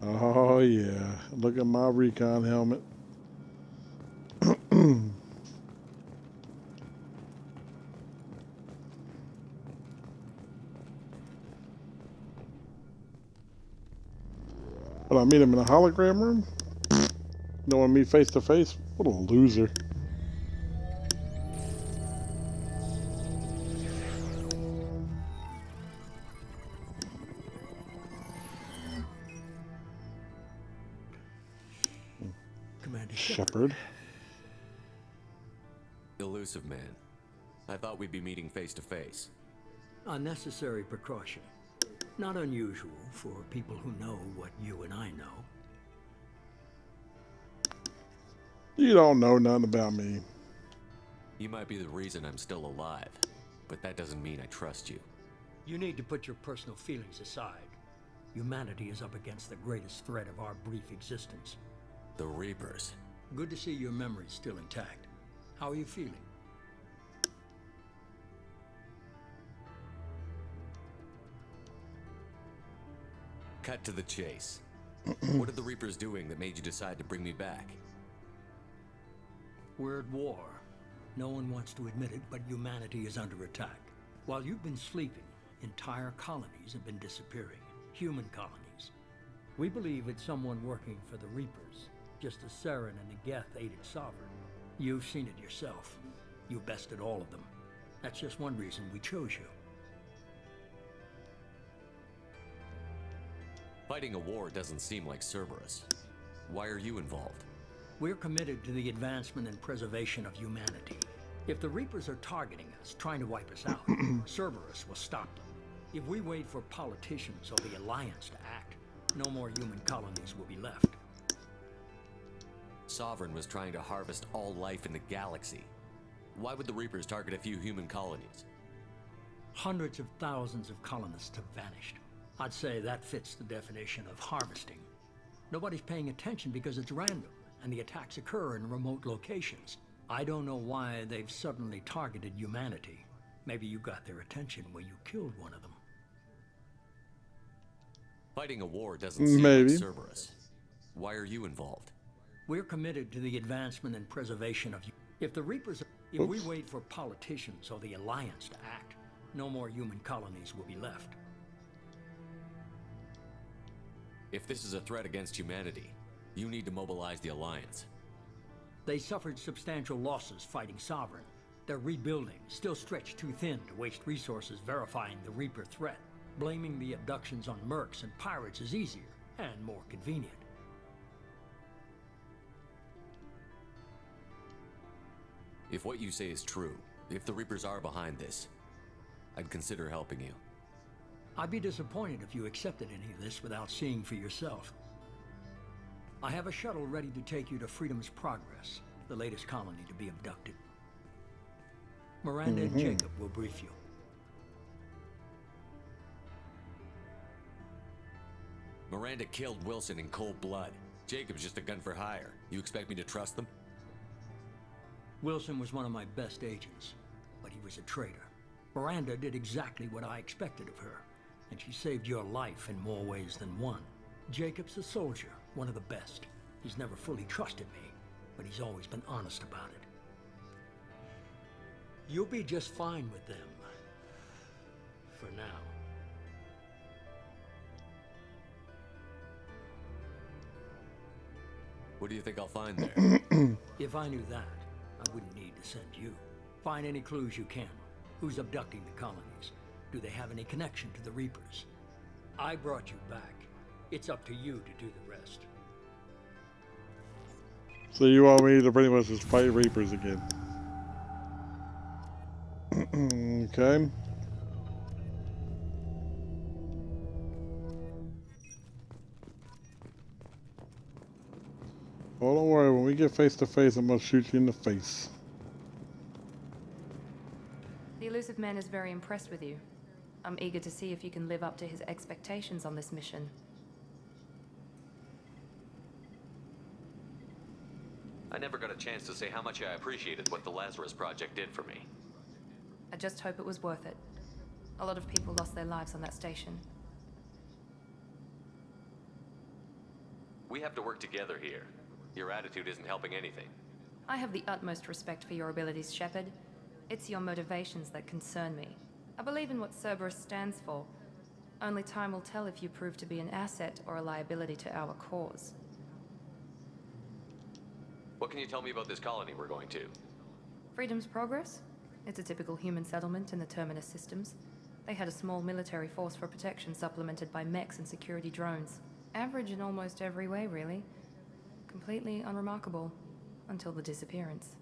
Oh yeah, look at my recon helmet. But I meet him in a hologram room? Don't want to meet face to face? What a loser. Commander Shepard. Elusive man. I thought we'd be meeting face to face. Unnecessary precaution. Not unusual for people who know what you and I know. You don't know nothing about me. You might be the reason I'm still alive, but that doesn't mean I trust you. You need to put your personal feelings aside. Humanity is up against the greatest threat of our brief existence. The Reapers. Good to see your memory's still intact. How are you feeling? Cut to the chase. What are the Reapers doing that made you decide to bring me back? We're at war. No one wants to admit it, but humanity is under attack. While you've been sleeping, entire colonies have been disappearing. Human colonies. We believe it's someone working for the Reapers, just as Saren and Geth aided Sovereign. You've seen it yourself. You bested all of them. That's just one reason we chose you. Fighting a war doesn't seem like Cerberus. Why are you involved? We're committed to the advancement and preservation of humanity. If the Reapers are targeting us, trying to wipe us out, Cerberus will stop them. If we wait for politicians or the Alliance to act, no more human colonies will be left. Sovereign was trying to harvest all life in the galaxy. Why would the Reapers target a few human colonies? Hundreds of thousands of colonists have vanished. I'd say that fits the definition of harvesting. Nobody's paying attention because it's random, and the attacks occur in remote locations. I don't know why they've suddenly targeted humanity. Maybe you got their attention when you killed one of them. Fighting a war doesn't seem Maybe. like Cerberus. Why are you involved? We're committed to the advancement and preservation of... If the Reapers... If we wait for politicians or the Alliance to act, no more human colonies will be left. If this is a threat against humanity, you need to mobilize the Alliance. They suffered substantial losses fighting Sovereign. They're rebuilding, still stretched too thin to waste resources verifying the Reaper threat. Blaming the abductions on mercs and pirates is easier and more convenient. If what you say is true, if the Reapers are behind this, I'd consider helping you. I'd be disappointed if you accepted any of this without seeing for yourself. I have a shuttle ready to take you to Freedom's Progress, the latest colony to be abducted. Miranda and Jacob will brief you. Miranda killed Wilson in cold blood. Jacob's just a gun for hire. You expect me to trust them? Wilson was one of my best agents, but he was a traitor. Miranda did exactly what I expected of her, and she saved your life in more ways than one. Jacob's a soldier, one of the best. He's never fully trusted me, but he's always been honest about it. You'll be just fine with them. for now. What do you think I'll find there? If I knew that, I wouldn't need to send you. Find any clues you can. Who's abducting the colonies? Do they have any connection to the Reapers? I brought you back. It's up to you to do the rest. So you want me to pretty much just fight Reapers again? Okay. Well, don't worry. When we get face to face, I'm gonna shoot you in the face. The Elusive Man is very impressed with you. I'm eager to see if you can live up to his expectations on this mission. I never got a chance to say how much I appreciated what the Lazarus Project did for me. I just hope it was worth it. A lot of people lost their lives on that station. We have to work together here. Your attitude isn't helping anything. I have the utmost respect for your abilities, Shepard. It's your motivations that concern me. I believe in what Cerberus stands for. Only time will tell if you prove to be an asset or a liability to our cause. What can you tell me about this colony we're going to? Freedom's Progress? It's a typical human settlement in the Terminus systems. They had a small military force for protection supplemented by mechs and security drones. Average in almost every way, really. Completely unremarkable. Until the disappearance.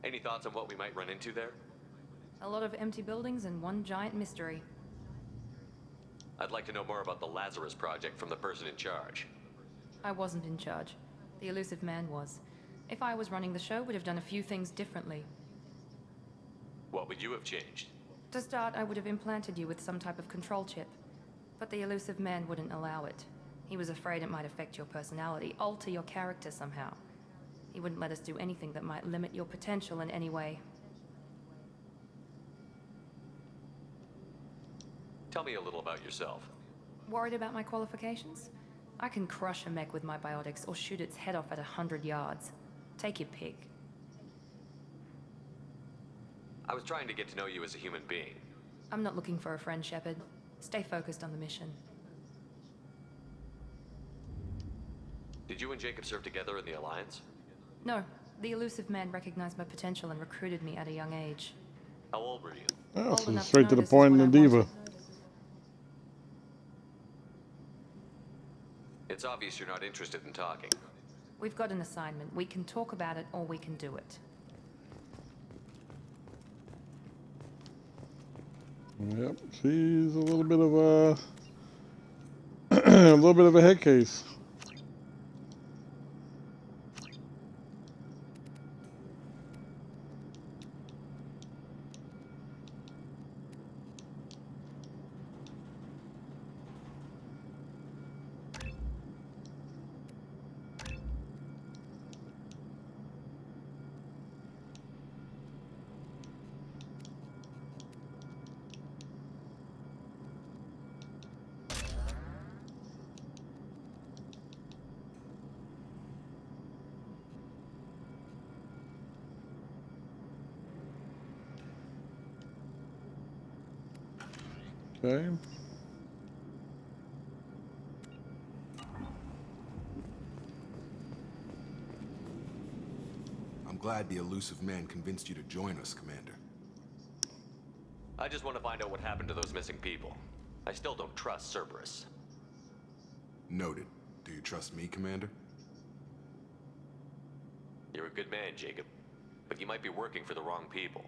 Any thoughts on what we might run into there? A lot of empty buildings and one giant mystery. I'd like to know more about the Lazarus Project from the person in charge. I wasn't in charge. The Elusive Man was. If I was running the show, would have done a few things differently. What would you have changed? To start, I would have implanted you with some type of control chip. But the Elusive Man wouldn't allow it. He was afraid it might affect your personality, alter your character somehow. He wouldn't let us do anything that might limit your potential in any way. Tell me a little about yourself. Worried about my qualifications? I can crush a mech with my biotics or shoot its head off at 100 yards. Take your pick. I was trying to get to know you as a human being. I'm not looking for a friend, Shepard. Stay focused on the mission. Did you and Jacob serve together in the Alliance? No. The Elusive Man recognized my potential and recruited me at a young age. How old were you? Oh, so straight to the point in the diva. It's obvious you're not interested in talking. We've got an assignment. We can talk about it or we can do it. Yep, she's a little bit of a a little bit of a head case. Okay. I'm glad the Elusive Man convinced you to join us, Commander. I just want to find out what happened to those missing people. I still don't trust Cerberus. Noted. Do you trust me, Commander? You're a good man, Jacob. But you might be working for the wrong people.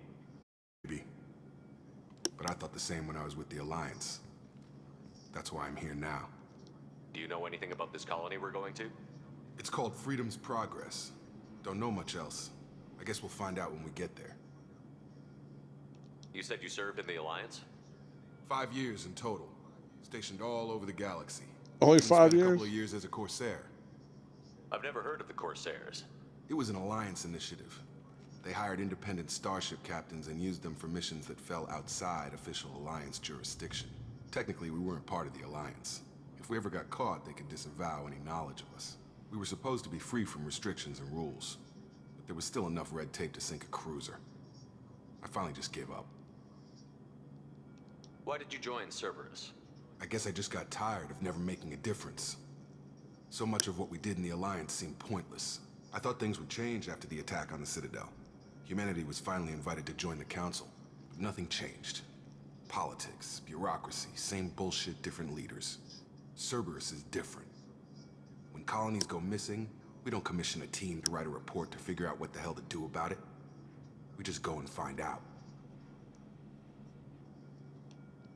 Maybe. But I thought the same when I was with the Alliance. That's why I'm here now. Do you know anything about this colony we're going to? It's called Freedom's Progress. Don't know much else. I guess we'll find out when we get there. You said you served in the Alliance? 5 years in total. Stationed all over the galaxy. Only Even 5 spent years? A couple of years as a Corsair. I've never heard of the Corsairs. It was an Alliance initiative. They hired independent starship captains and used them for missions that fell outside official Alliance jurisdiction. Technically, we weren't part of the Alliance. If we ever got caught, they could disavow any knowledge of us. We were supposed to be free from restrictions and rules, but there was still enough red tape to sink a cruiser. I finally just gave up. Why did you join Cerberus? I guess I just got tired of never making a difference. So much of what we did in the Alliance seemed pointless. I thought things would change after the attack on the Citadel. Humanity was finally invited to join the Council, but nothing changed. Politics, bureaucracy, same bullshit, different leaders. Cerberus is different. When colonies go missing, we don't commission a team to write a report to figure out what the hell to do about it. We just go and find out.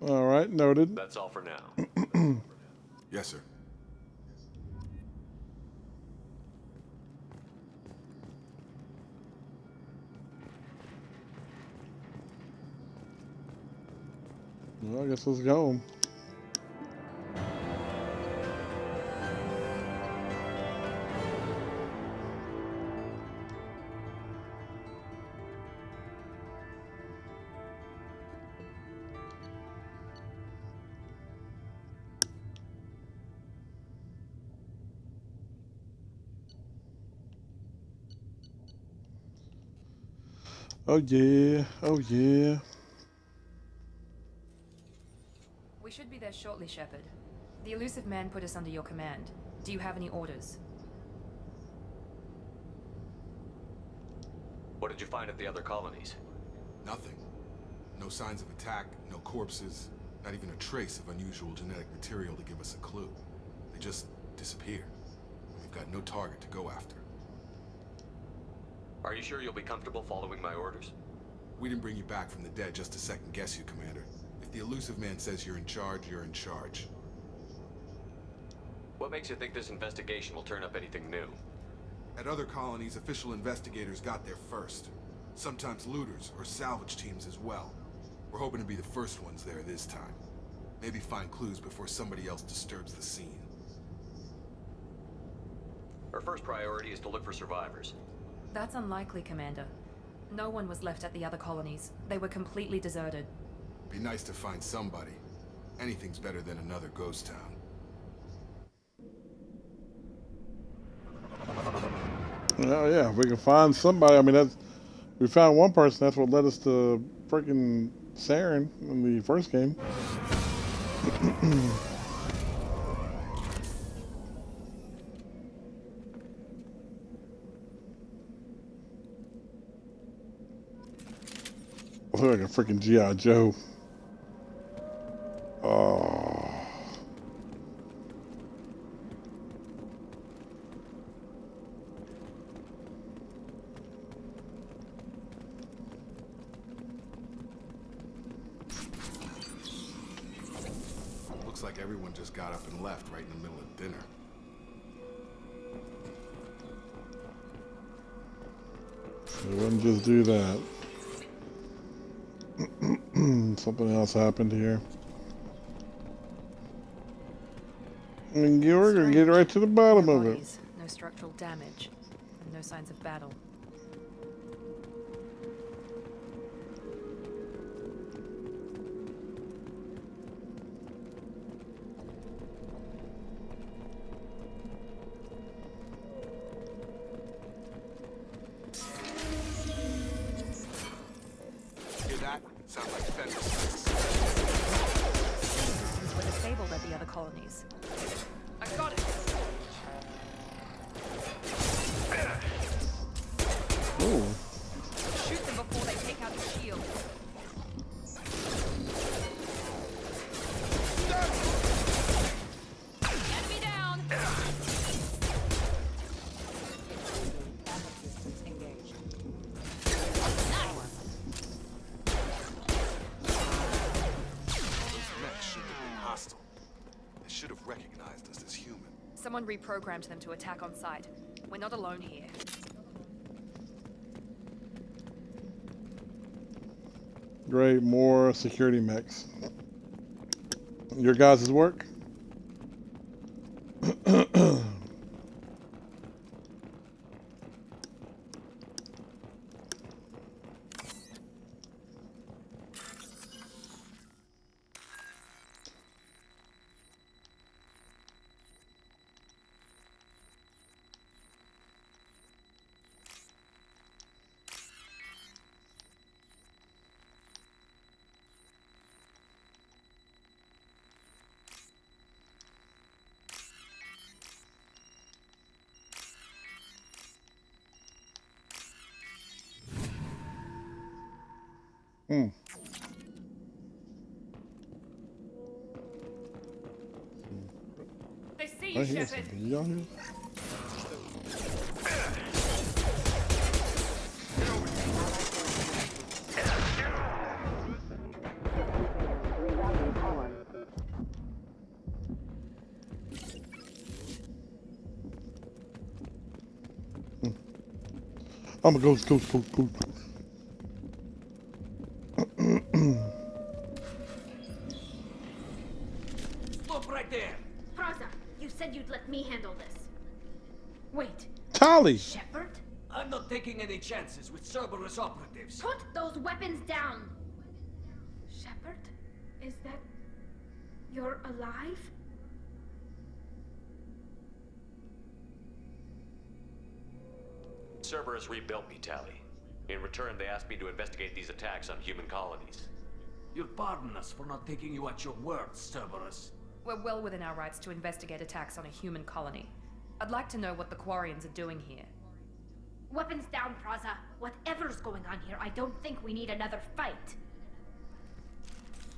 All right, noted. That's all for now. Yes, sir. Well, I guess let's go. Oh yeah, oh yeah. We should be there shortly, Shepard. The Elusive Man put us under your command. Do you have any orders? What did you find at the other colonies? Nothing. No signs of attack, no corpses, not even a trace of unusual genetic material to give us a clue. They just disappear. We've got no target to go after. Are you sure you'll be comfortable following my orders? We didn't bring you back from the dead just to second guess you, Commander. If the Elusive Man says you're in charge, you're in charge. What makes you think this investigation will turn up anything new? At other colonies, official investigators got there first. Sometimes looters or salvage teams as well. We're hoping to be the first ones there this time. Maybe find clues before somebody else disturbs the scene. Our first priority is to look for survivors. That's unlikely, Commander. No one was left at the other colonies. They were completely deserted. Be nice to find somebody. Anything's better than another ghost town. Oh yeah, if we can find somebody. I mean, we found one person. That's what led us to freaking Saren in the first game. I look like a freaking G.I. Joe. Oh. Looks like everyone just got up and left right in the middle of dinner. We wouldn't just do that. Something else happened here. And we're gonna get right to the bottom of it. No structural damage, and no signs of battle. Hear that? Sounds like fence. Systems were disabled at the other colonies. I got it! Ooh. Shoot them before they take out the shield. Get me down! Engaged. Those mechs should have been hostile. They should have recognized us as human. Someone reprogrammed them to attack on sight. We're not alone here. Great, more security mechs. Your guys' work? Hmm. They see I you, hear Shepard. something. Y'all hear? I'm a ghost. Stop right there! Praza, you said you'd let me handle this. Wait, Tali! Shepard? I'm not taking any chances with Cerberus operatives. Put those weapons down! Shepard? Is that... you're alive? Cerberus rebuilt me, Tali. In return, they asked me to investigate these attacks on human colonies. You'll pardon us for not taking you at your word, Cerberus. We're well within our rights to investigate attacks on a human colony. I'd like to know what the Quarians are doing here. Weapons down, Praza. Whatever's going on here, I don't think we need another fight.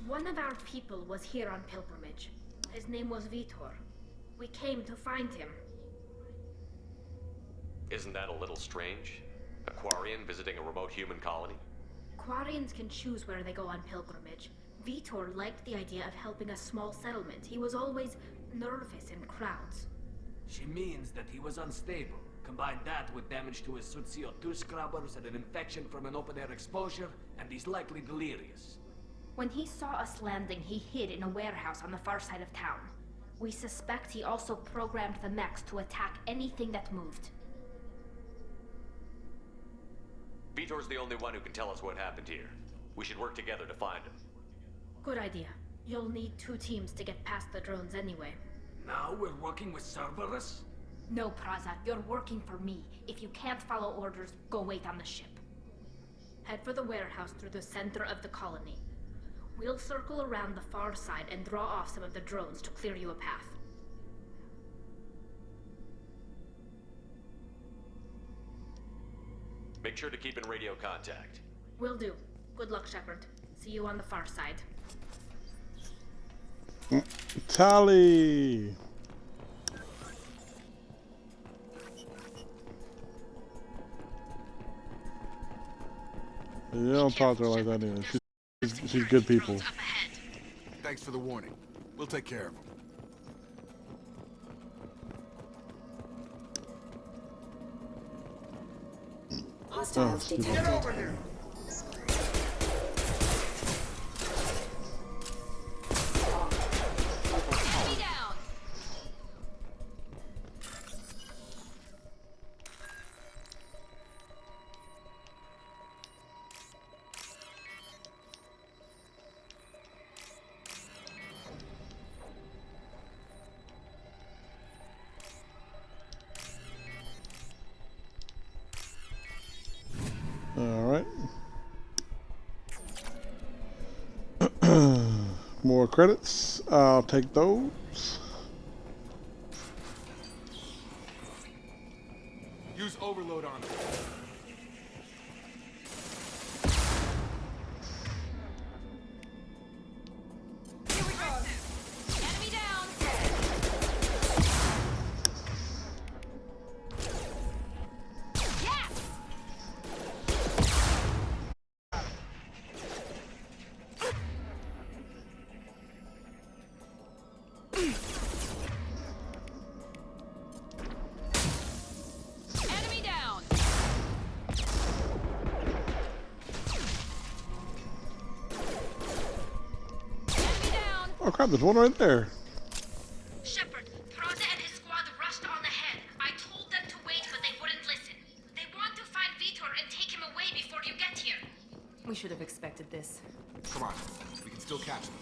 One of our people was here on pilgrimage. His name was Vitor. We came to find him. Isn't that a little strange? A Quarian visiting a remote human colony? Quarians can choose where they go on pilgrimage. Vitor liked the idea of helping a small settlement. He was always nervous in crowds. She means that he was unstable. Combine that with damage to his Sud CO2 scrubbers and an infection from an open-air exposure, and he's likely delirious. When he saw us landing, he hid in a warehouse on the far side of town. We suspect he also programmed the mechs to attack anything that moved. Vitor's the only one who can tell us what happened here. We should work together to find him. Good idea. You'll need 2 teams to get past the drones anyway. Now we're working with Cerberus? No, Praza, you're working for me. If you can't follow orders, go wait on the ship. Head for the warehouse through the center of the colony. We'll circle around the far side and draw off some of the drones to clear you a path. Make sure to keep in radio contact. Will do. Good luck, Shepard. See you on the far side. Tali! You don't talk to her like that anyway. She's good people. Thanks for the warning. We'll take care of them. Hostiles detected. Get over here! Enemy down! Alright. More credits. I'll take those. Use overload on them. Here we go! Enemy down! Yes! Enemy down! Enemy down! Oh crap, there's one right there. Shepard, Praza and his squad rushed on ahead. I told them to wait, but they wouldn't listen. They want to find Vitor and take him away before you get here. We should have expected this. Come on. We can still catch them.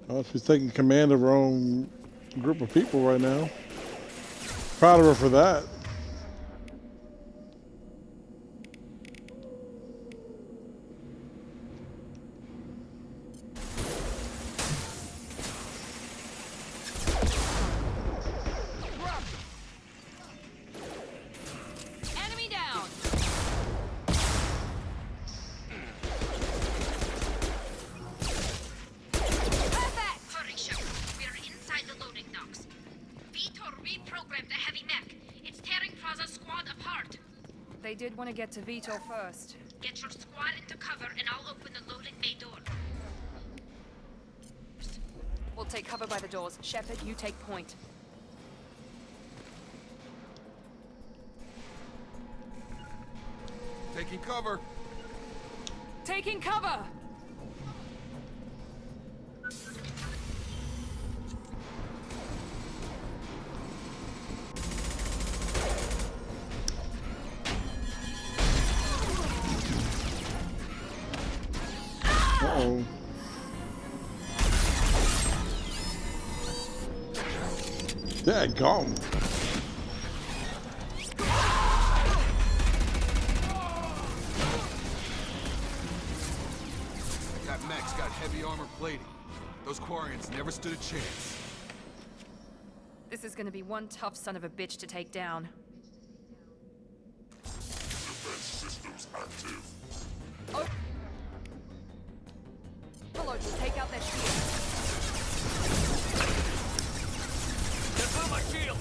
Oh, she's taking command of her own group of people right now. Proud of her for that. They did want to get to Vito first. Get your squad into cover and I'll open the loading bay door. We'll take cover by the doors. Shepard, you take point. Taking cover. Taking cover! Uh-oh. Daggone. That mech's got heavy armor plating. Those Quarians never stood a chance. This is gonna be one tough son of a bitch to take down. Defense systems active. Oh! Hello, take out that shield. Get through my shield!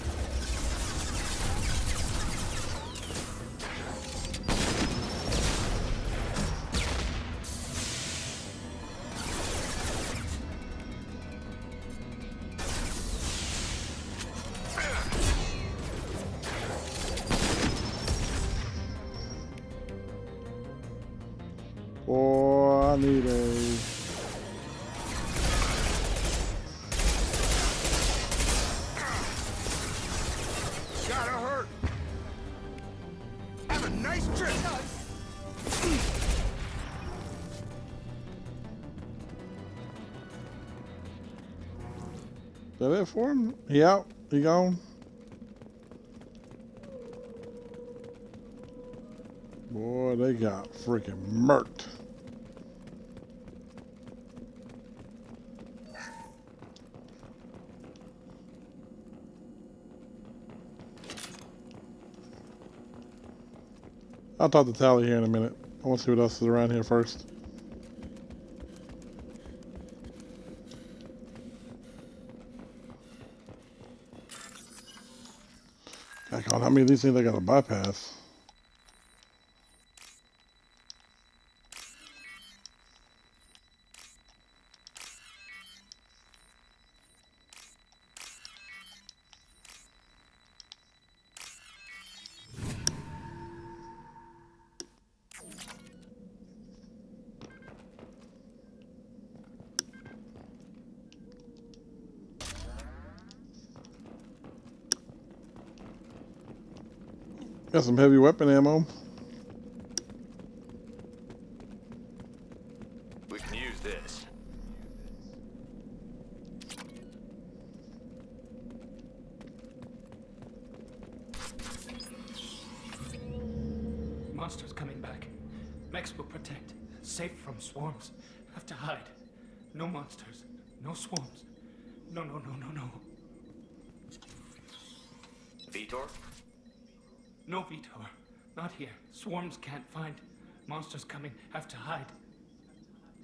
Boy, I need a... Gotta hurt. Have a nice trip. Is that it for him? He out? He gone? Boy, they got freaking murked. I'll talk to Tally here in a minute. I want to see what else is around here first. God, how many of these things I gotta bypass? Got some heavy weapon ammo. We can use this. Monsters coming back. Mechs will protect. Safe from swarms. Have to hide. No monsters. No swarms. No. Vitor? No, Vitor. Not here. Swarms can't find. Monsters coming. Have to hide.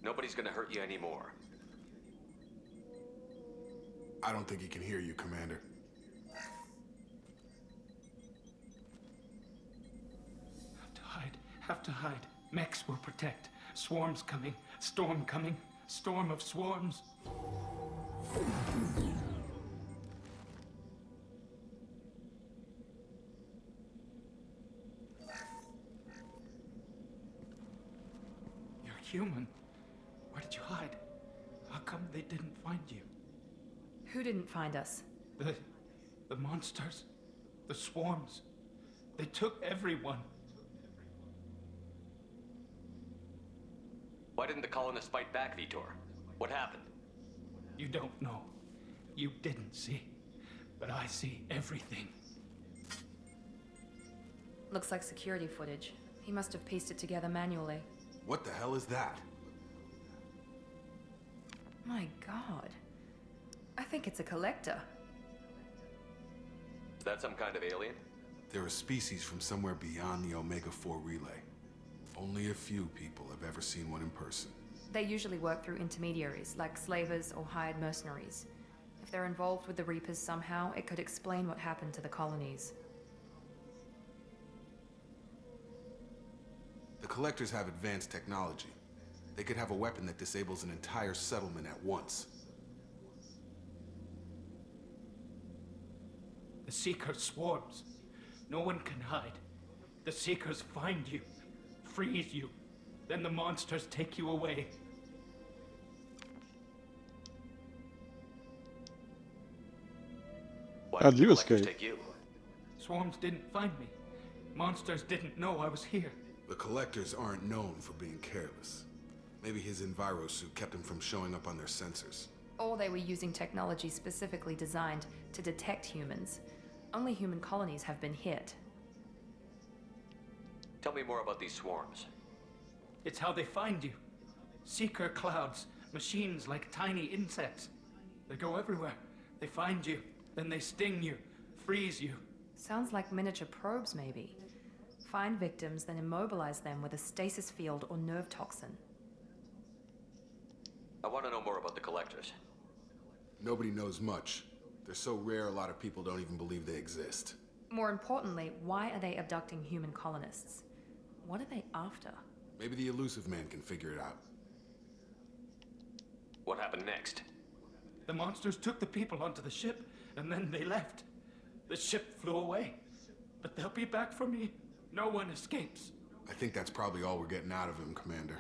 Nobody's gonna hurt you anymore. I don't think he can hear you, Commander. Have to hide. Have to hide. Mechs will protect. Swarms coming. Storm coming. Storm of swarms. Human. Where did you hide? How come they didn't find you? Who didn't find us? The monsters. The swarms. They took everyone. Why didn't the colonists fight back, Vitor? What happened? You don't know. You didn't see. But I see everything. Looks like security footage. He must have pieced it together manually. What the hell is that? My God. I think it's a collector. Is that some kind of alien? They're a species from somewhere beyond the Omega-4 relay. Only a few people have ever seen one in person. They usually work through intermediaries, like slavers or hired mercenaries. If they're involved with the Reapers somehow, it could explain what happened to the colonies. The Collectors have advanced technology. They could have a weapon that disables an entire settlement at once. The Seeker swarms. No one can hide. The Seekers find you, freeze you, then the monsters take you away. How'd you escape? Take you? Swarms didn't find me. Monsters didn't know I was here. The Collectors aren't known for being careless. Maybe his Enviro suit kept him from showing up on their sensors. Or they were using technology specifically designed to detect humans. Only human colonies have been hit. Tell me more about these swarms. It's how they find you. Seeker clouds, machines like tiny insects. They go everywhere. They find you, then they sting you, freeze you. Sounds like miniature probes, maybe. Find victims, then immobilize them with a stasis field or nerve toxin. I want to know more about the Collectors. Nobody knows much. They're so rare, a lot of people don't even believe they exist. More importantly, why are they abducting human colonists? What are they after? Maybe the Elusive Man can figure it out. What happened next? The monsters took the people onto the ship, and then they left. The ship flew away. But they'll be back for me. No one escapes. I think that's probably all we're getting out of him, Commander.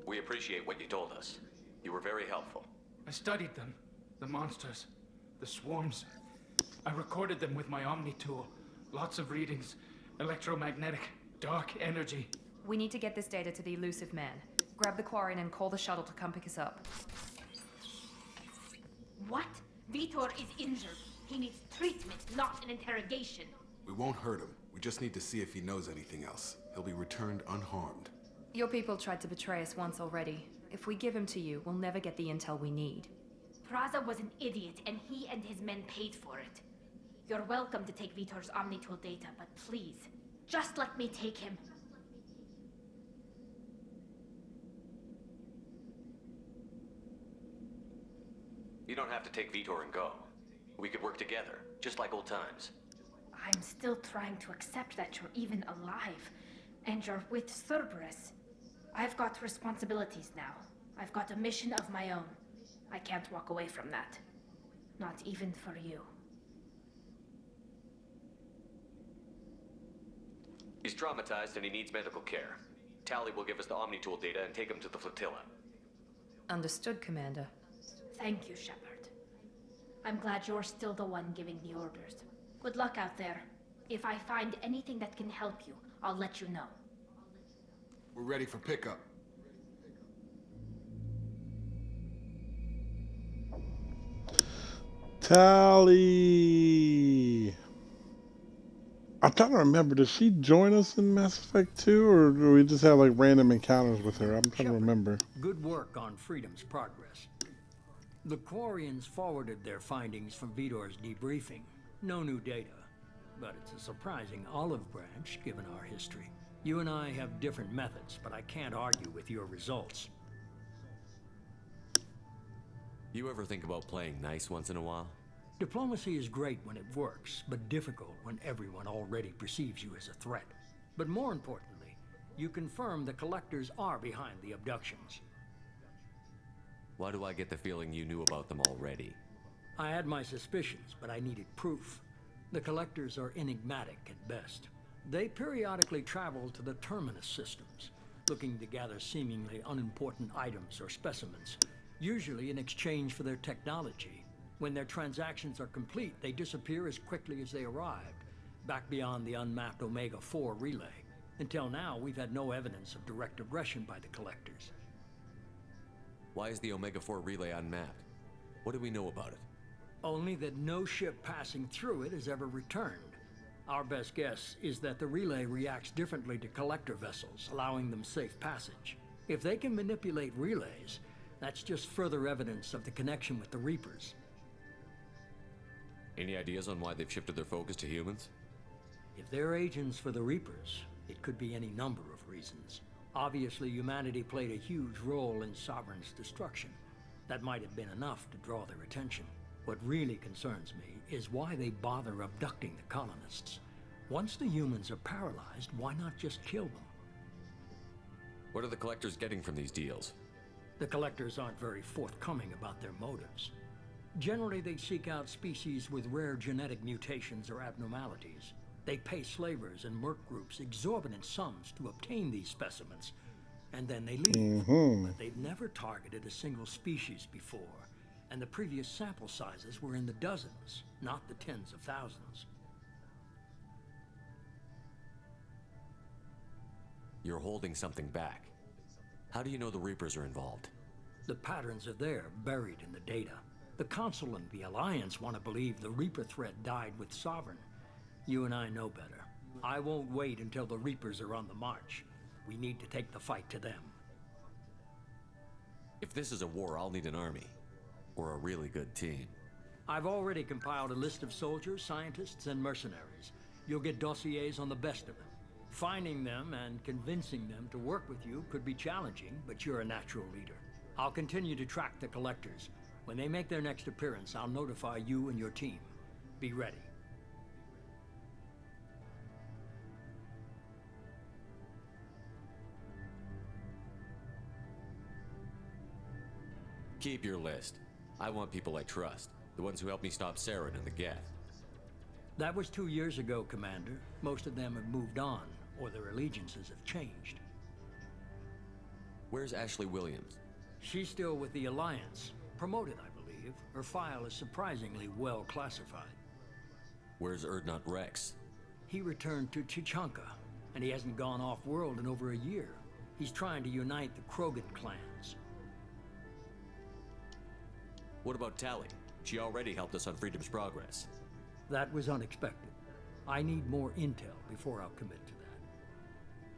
We appreciate what you told us. You were very helpful. I studied them. The monsters. The swarms. I recorded them with my Omni tool. Lots of readings. Electromagnetic. Dark energy. We need to get this data to the Elusive Man. Grab the Quarian and call the shuttle to come pick us up. What? Vitor is injured. He needs treatment, not an interrogation. We won't hurt him. We just need to see if he knows anything else. He'll be returned unharmed. Your people tried to betray us once already. If we give him to you, we'll never get the intel we need. Praza was an idiot, and he and his men paid for it. You're welcome to take Vitor's Omnitool data, but please, just let me take him. You don't have to take Vitor and go. We could work together, just like old times. I'm still trying to accept that you're even alive, and you're with Cerberus. I've got responsibilities now. I've got a mission of my own. I can't walk away from that. Not even for you. He's traumatized and he needs medical care. Tali will give us the Omnitool data and take him to the flotilla. Understood, Commander. Thank you, Shepard. I'm glad you're still the one giving the orders. Good luck out there. If I find anything that can help you, I'll let you know. We're ready for pickup. Tali! I'm trying to remember, did she join us in Mass Effect 2, or do we just have like random encounters with her? I'm trying to remember. Good work on Freedom's progress. The Quarians forwarded their findings from Vitor's debriefing. No new data, but it's a surprising olive branch given our history. You and I have different methods, but I can't argue with your results. You ever think about playing nice once in a while? Diplomacy is great when it works, but difficult when everyone already perceives you as a threat. But more importantly, you confirm the Collectors are behind the abductions. Why do I get the feeling you knew about them already? I had my suspicions, but I needed proof. The Collectors are enigmatic at best. They periodically travel to the Terminus systems, looking to gather seemingly unimportant items or specimens, usually in exchange for their technology. When their transactions are complete, they disappear as quickly as they arrived, back beyond the unmapped Omega-4 relay. Until now, we've had no evidence of direct aggression by the Collectors. Why is the Omega-4 relay unmapped? What do we know about it? Only that no ship passing through it has ever returned. Our best guess is that the relay reacts differently to Collector vessels, allowing them safe passage. If they can manipulate relays, that's just further evidence of the connection with the Reapers. Any ideas on why they've shifted their focus to humans? If they're agents for the Reapers, it could be any number of reasons. Obviously, humanity played a huge role in Sovereign's destruction. That might have been enough to draw their attention. What really concerns me is why they bother abducting the colonists. Once the humans are paralyzed, why not just kill them? What are the collectors getting from these deals? The collectors aren't very forthcoming about their motives. Generally, they seek out species with rare genetic mutations or abnormalities. They pay slavers and merc groups exorbitant sums to obtain these specimens, and then they leave. But they've never targeted a single species before, and the previous sample sizes were in the dozens, not the tens of thousands. You're holding something back. How do you know the Reapers are involved? The patterns are there, buried in the data. The Council and the Alliance want to believe the Reaper threat died with Sovereign. You and I know better. I won't wait until the Reapers are on the march. We need to take the fight to them. If this is a war, I'll need an army. Or a really good team. I've already compiled a list of soldiers, scientists, and mercenaries. You'll get dossiers on the best of them. Finding them and convincing them to work with you could be challenging, but you're a natural leader. I'll continue to track the collectors. When they make their next appearance, I'll notify you and your team. Be ready. Keep your list. I want people I trust. The ones who helped me stop Saren and the Geth. That was 2 years ago, Commander. Most of them have moved on, or their allegiances have changed. Where's Ashley Williams? She's still with the Alliance. Promoted, I believe. Her file is surprisingly well classified. Where's Erdnot Rex? He returned to Chichanka, and he hasn't gone off-world in over a year. He's trying to unite the Krogan clans. What about Tali? She already helped us on Freedom's Progress. That was unexpected. I need more intel before I'll commit to that.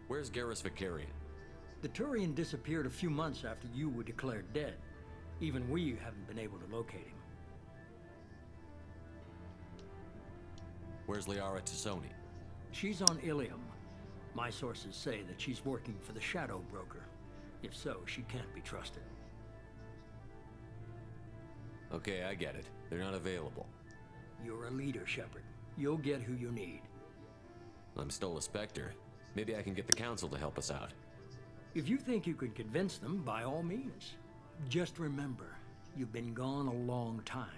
Where's Garrus Vicarian? The Turian disappeared a few months after you were declared dead. Even we haven't been able to locate him. Where's Liara Tassoni? She's on Ilium. My sources say that she's working for the Shadow Broker. If so, she can't be trusted. Okay, I get it. They're not available. You're a leader, Shepard. You'll get who you need. I'm still a Spectre. Maybe I can get the Council to help us out. If you think you could convince them, by all means. Just remember, you've been gone a long time.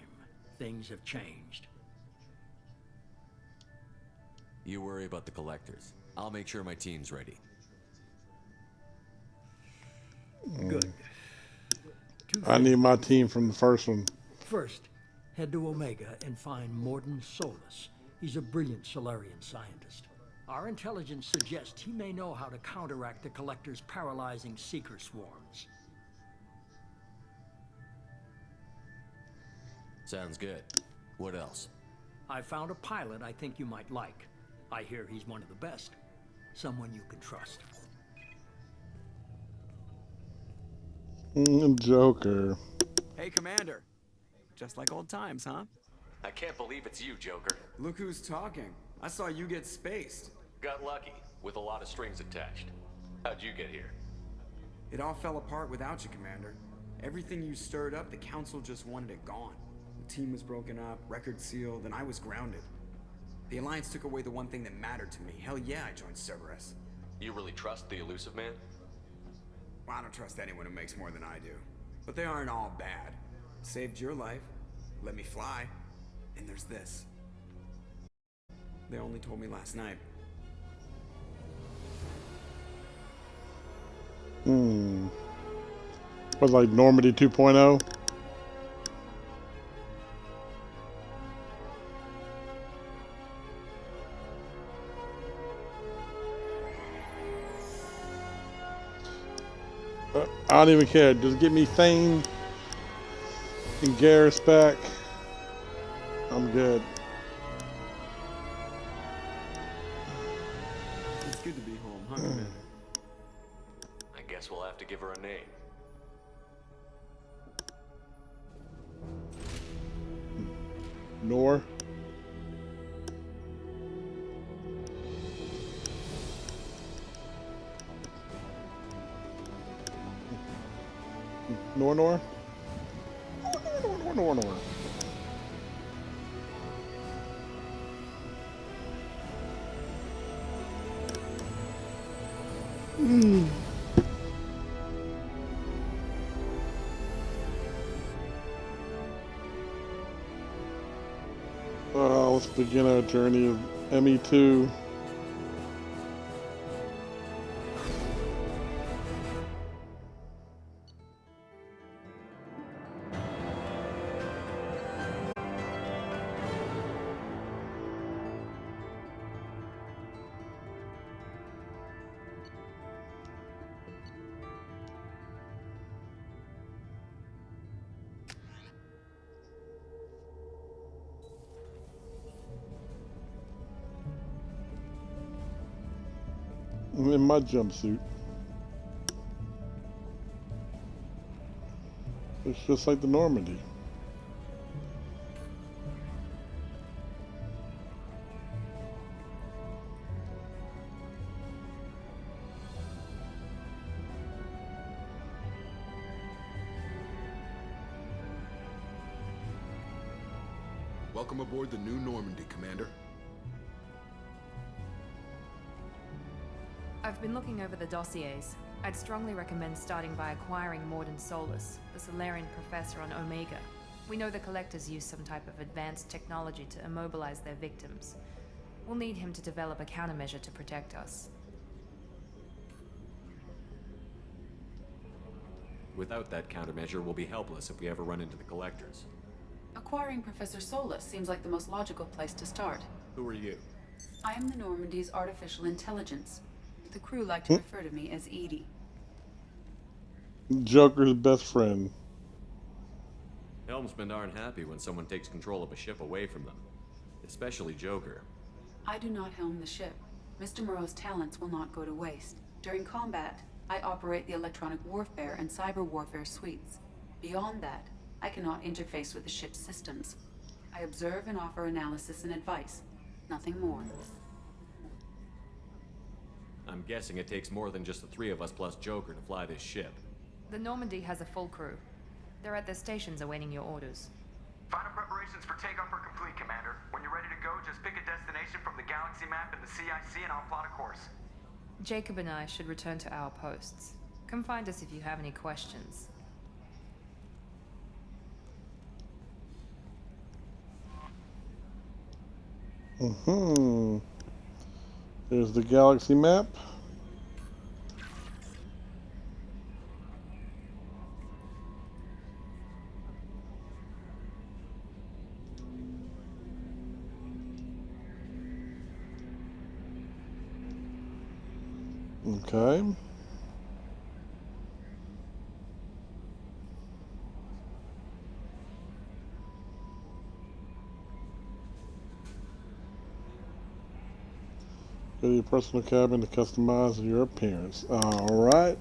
Things have changed. You worry about the Collectors. I'll make sure my team's ready. Good. I need my team from the first one. First, head to Omega and find Mordin Solus. He's a brilliant Solarian scientist. Our intelligence suggests he may know how to counteract the Collector's paralyzing Seeker swarms. Sounds good. What else? I found a pilot I think you might like. I hear he's one of the best. Someone you can trust. Joker. Hey, Commander. Just like old times, huh? I can't believe it's you, Joker. Look who's talking. I saw you get spaced. Got lucky, with a lot of strings attached. How'd you get here? It all fell apart without you, Commander. Everything you stirred up, the Council just wanted it gone. The team was broken up, record sealed, and I was grounded. The Alliance took away the one thing that mattered to me. Hell yeah, I joined Cerberus. You really trust the Elusive Man? Well, I don't trust anyone who makes more than I do. But they aren't all bad. Saved your life, let me fly, and there's this. They only told me last night. Was like Normandy 2.0? I don't even care. Just get me Thane and Garrus back. I'm good. It's good to be home, huh, Commander? I guess we'll have to give her a name. Nor. Nor. Let's begin our journey of ME2. In my jumpsuit. It's just like the Normandy. Welcome aboard the new Normandy, Commander. I've been looking over the dossiers. I'd strongly recommend starting by acquiring Mordin Solus, the Solarian professor on Omega. We know the Collectors use some type of advanced technology to immobilize their victims. We'll need him to develop a countermeasure to protect us. Without that countermeasure, we'll be helpless if we ever run into the Collectors. Acquiring Professor Solus seems like the most logical place to start. Who are you? I am the Normandy's artificial intelligence. The crew like to refer to me as Edie. Joker's best friend. Helmsmen aren't happy when someone takes control of a ship away from them. Especially Joker. I do not helm the ship. Mr. Moreau's talents will not go to waste. During combat, I operate the electronic warfare and cyber warfare suites. Beyond that, I cannot interface with the ship's systems. I observe and offer analysis and advice. Nothing more. I'm guessing it takes more than just the three of us plus Joker to fly this ship. The Normandy has a full crew. They're at their stations awaiting your orders. Final preparations for takeoff are complete, Commander. When you're ready to go, just pick a destination from the galaxy map in the CIC and I'll plot a course. Jacob and I should return to our posts. Come find us if you have any questions. There's the galaxy map. Okay. Go to your personal cabin to customize your appearance. Alright.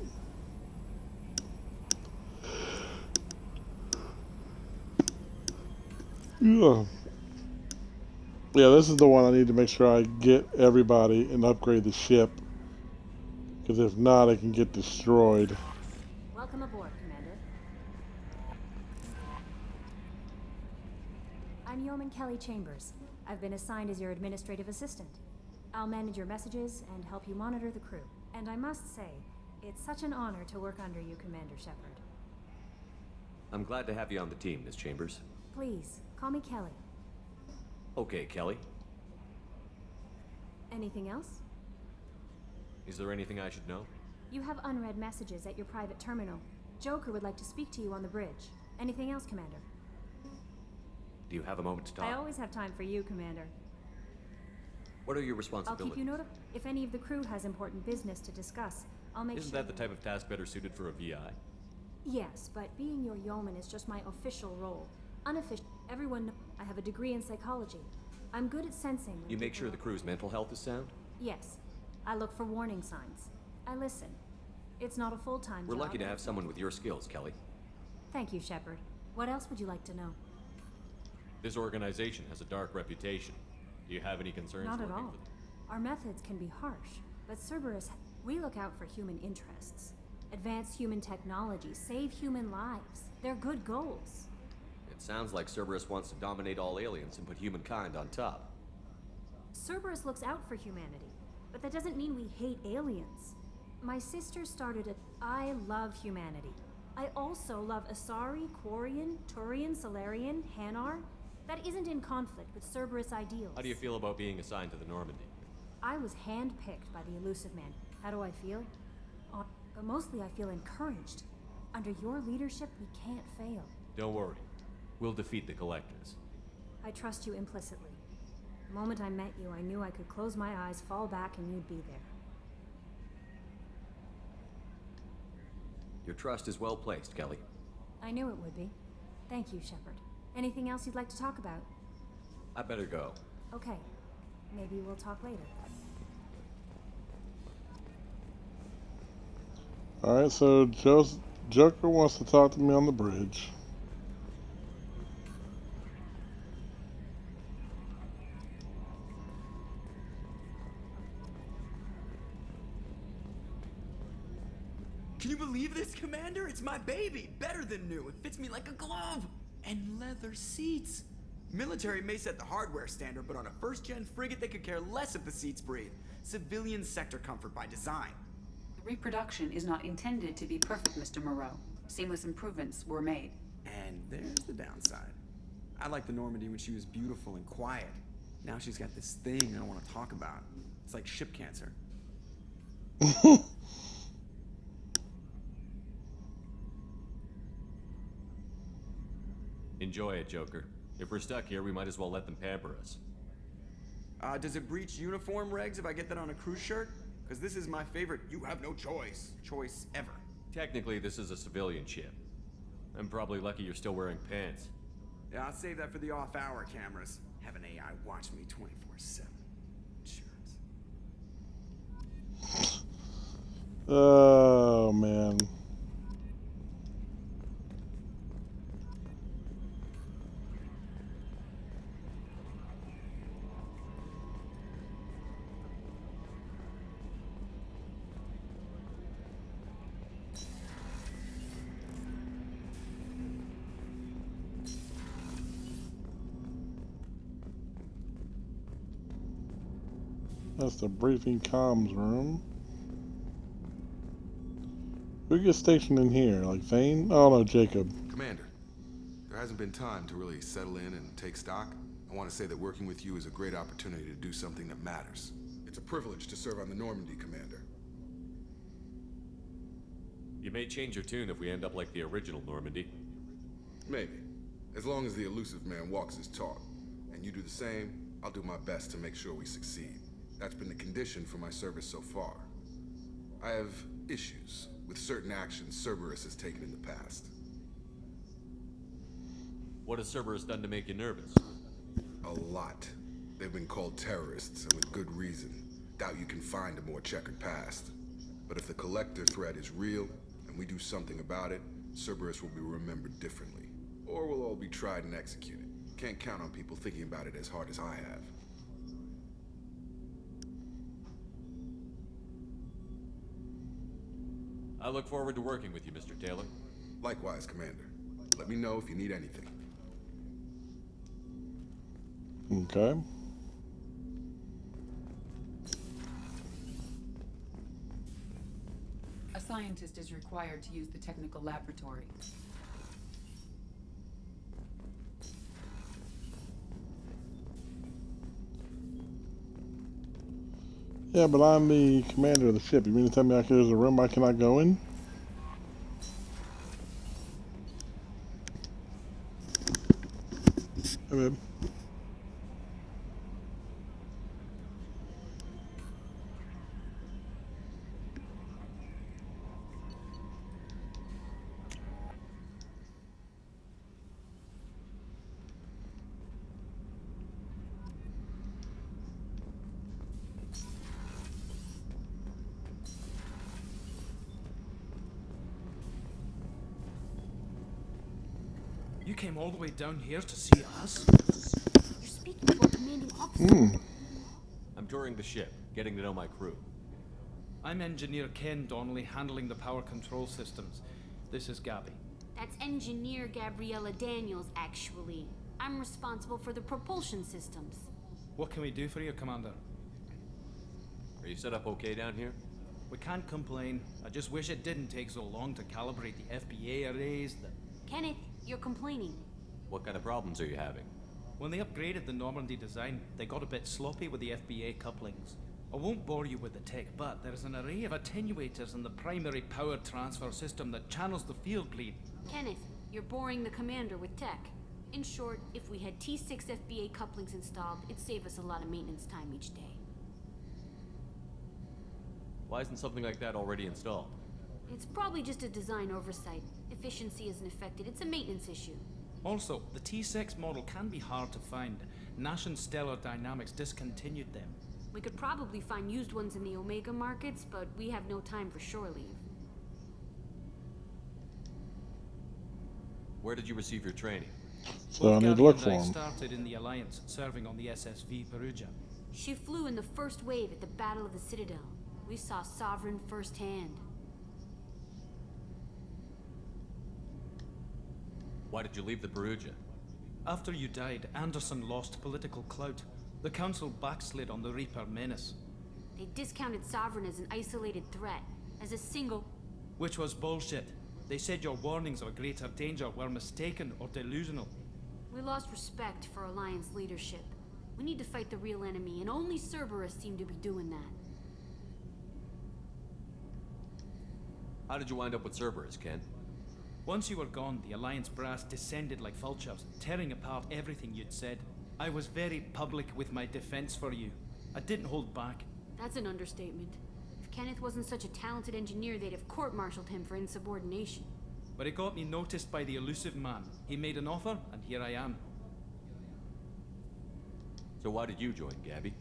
Yeah, this is the one I need to make sure I get everybody and upgrade the ship. Because if not, it can get destroyed. Welcome aboard, Commander. I'm Yeoman Kelly Chambers. I've been assigned as your administrative assistant. I'll manage your messages and help you monitor the crew. And I must say, it's such an honor to work under you, Commander Shepard. I'm glad to have you on the team, Miss Chambers. Please, call me Kelly. Okay, Kelly. Anything else? Is there anything I should know? You have unread messages at your private terminal. Joker would like to speak to you on the bridge. Anything else, Commander? Do you have a moment to talk? I always have time for you, Commander. What are your I'll responsibilities? keep you notified. If any of the crew has important business to discuss, I'll make Isn't sure... that the type of task better suited for a VI? Yes, but being your yeoman is just my official role. Unofficial. Everyone knows I have a degree in psychology. I'm good at sensing... when You make people sure the crew's mental health is sound? Yes. I look for warning signs. I listen. It's not a full-time We're job. lucky to have someone with your skills, Kelly. Thank you, Shepard. What else would you like to know? This organization has a dark reputation. Do you have any concerns Not at working all. for them? Our methods can be harsh, but Cerberus, we look out for human interests. Advance human technology, save human lives. They're good goals. It sounds like Cerberus wants to dominate all aliens and put humankind on top. Cerberus looks out for humanity, but that doesn't mean we hate aliens. My sister started it. I love humanity. I also love Asari, Quarian, Turian, Solarian, Hanar. That isn't in conflict with Cerberus ideals. How do you feel about being assigned to the Normandy? I was handpicked by the Elusive Man. How do I feel? But mostly I feel encouraged. Under your leadership, we can't fail. Don't worry. We'll defeat the Collectors. I trust you implicitly. The moment I met you, I knew I could close my eyes, fall back, and you'd be there. Your trust is well placed, Kelly. I knew it would be. Thank you, Shepard. Anything else you'd like to talk about? I better go. Okay. Maybe we'll talk later. Alright, so Joker wants to talk to me on the bridge. Can you believe this, Commander? It's my baby. Better than new. It fits me like a glove. And leather seats. Military may set the hardware standard, but on a first-gen frigate, they could care less if the seats breathe. Civilian sector comfort by design. The reproduction is not intended to be perfect, Mr. Moreau. Seamless improvements were made. And there's the downside. I liked the Normandy when she was beautiful and quiet. Now she's got this thing I don't want to talk about. It's like ship cancer. Enjoy it, Joker. If we're stuck here, we might as well let them pamper us. Does it breach uniform regs if I get that on a cruise shirt? Because this is my favorite you have no choice ever. Technically, this is a civilian ship. I'm probably lucky you're still wearing pants. Yeah, I'll save that for the off-hour cameras. Have an AI watch me 24/7. Insurance. Oh, man. That's the briefing comms room. Who gets stationed in here? Like Thane? Oh no, Jacob. Commander, there hasn't been time to really settle in and take stock. I want to say that working with you is a great opportunity to do something that matters. It's a privilege to serve on the Normandy, Commander. You may change your tune if we end up like the original Normandy. Maybe. As long as the Elusive Man walks his talk. And you do the same, I'll do my best to make sure we succeed. That's been the condition for my service so far. I have issues with certain actions Cerberus has taken in the past. What has Cerberus done to make you nervous? A lot. They've been called terrorists, and with good reason. Doubt you can find a more checkered past. But if the Collector threat is real, and we do something about it, Cerberus will be remembered differently. Or we'll all be tried and executed. Can't count on people thinking about it as hard as I have. I look forward to working with you, Mr. Taylor. Likewise, Commander. Let me know if you need anything. Okay. A scientist is required to use the technical laboratory. Yeah, but I'm the commander of the ship. You mean to tell me there's a room I cannot go in? Hey, babe. You came all the way down here to see us? You're speaking to a commanding officer. I'm touring the ship, getting to know my crew. I'm Engineer Ken Donnelly, handling the power control systems. This is Gabby. That's Engineer Gabriella Daniels, actually. I'm responsible for the propulsion systems. What can we do for you, Commander? Are you set up okay down here? We can't complain. I just wish it didn't take so long to calibrate the FBA arrays. Kenneth, you're complaining. What kind of problems are you having? When they upgraded the Normandy design, they got a bit sloppy with the FBA couplings. I won't bore you with the tech, but there's an array of attenuators in the primary power transfer system that channels the field bleed. Kenneth, you're boring the commander with tech. In short, if we had T6 FBA couplings installed, it'd save us a lot of maintenance time each day. Why isn't something like that already installed? It's probably just a design oversight. Efficiency isn't affected, it's a maintenance issue. Also, the T6 model can be hard to find. Nash and Stellar Dynamics discontinued them. We could probably find used ones in the Omega markets, but we have no time for shore leave. Where did you receive your training? So I need to look for I him. started in the Alliance, serving on the SSV Perugia. She flew in the first wave at the Battle of the Citadel. We saw Sovereign firsthand. Why did you leave the Perugia? After you died, Anderson lost political clout. The Council backslid on the Reaper menace. They discounted Sovereign as an isolated threat, as a single... Which was bullshit. They said your warnings of a greater danger were mistaken or delusional. We lost respect for Alliance leadership. We need to fight the real enemy, and only Cerberus seemed to be doing that. How did you wind up with Cerberus, Ken? Once you were gone, the Alliance brass descended like vultures, tearing apart everything you'd said. I was very public with my defense for you. I didn't hold back. That's an understatement. If Kenneth wasn't such a talented engineer, they'd have court-martialed him for insubordination. But it got me noticed by the elusive man. He made an offer, and here I am. So why did you join, Gabby?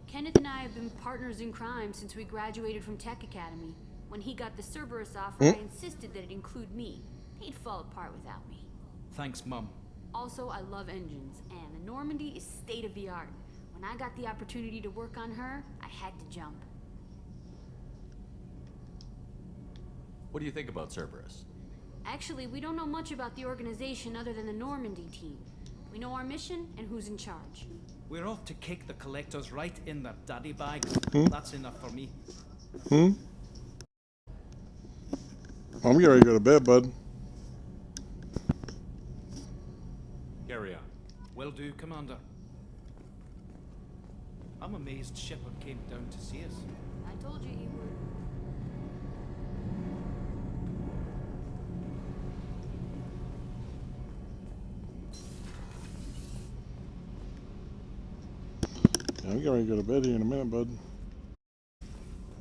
Kenneth and I have been partners in crime since we graduated from Tech Academy. When he got the Cerberus offer, I insisted that it include me. He'd fall apart without me. Thanks, Mum. Also, I love engines, and the Normandy is state-of-the-art. When I got the opportunity to work on her, I had to jump. What do you think about Cerberus? Actually, we don't know much about the organization other than the Normandy team. We know our mission and who's in charge. We're off to kick the Collectors right in their daddy bags. That's enough for me. I'm getting ready to go to bed, bud. Carry on. Will do, Commander. I'm amazed Shepard came down to see us. I told you he would. Yeah, I'm getting ready to go to bed here in a minute, bud.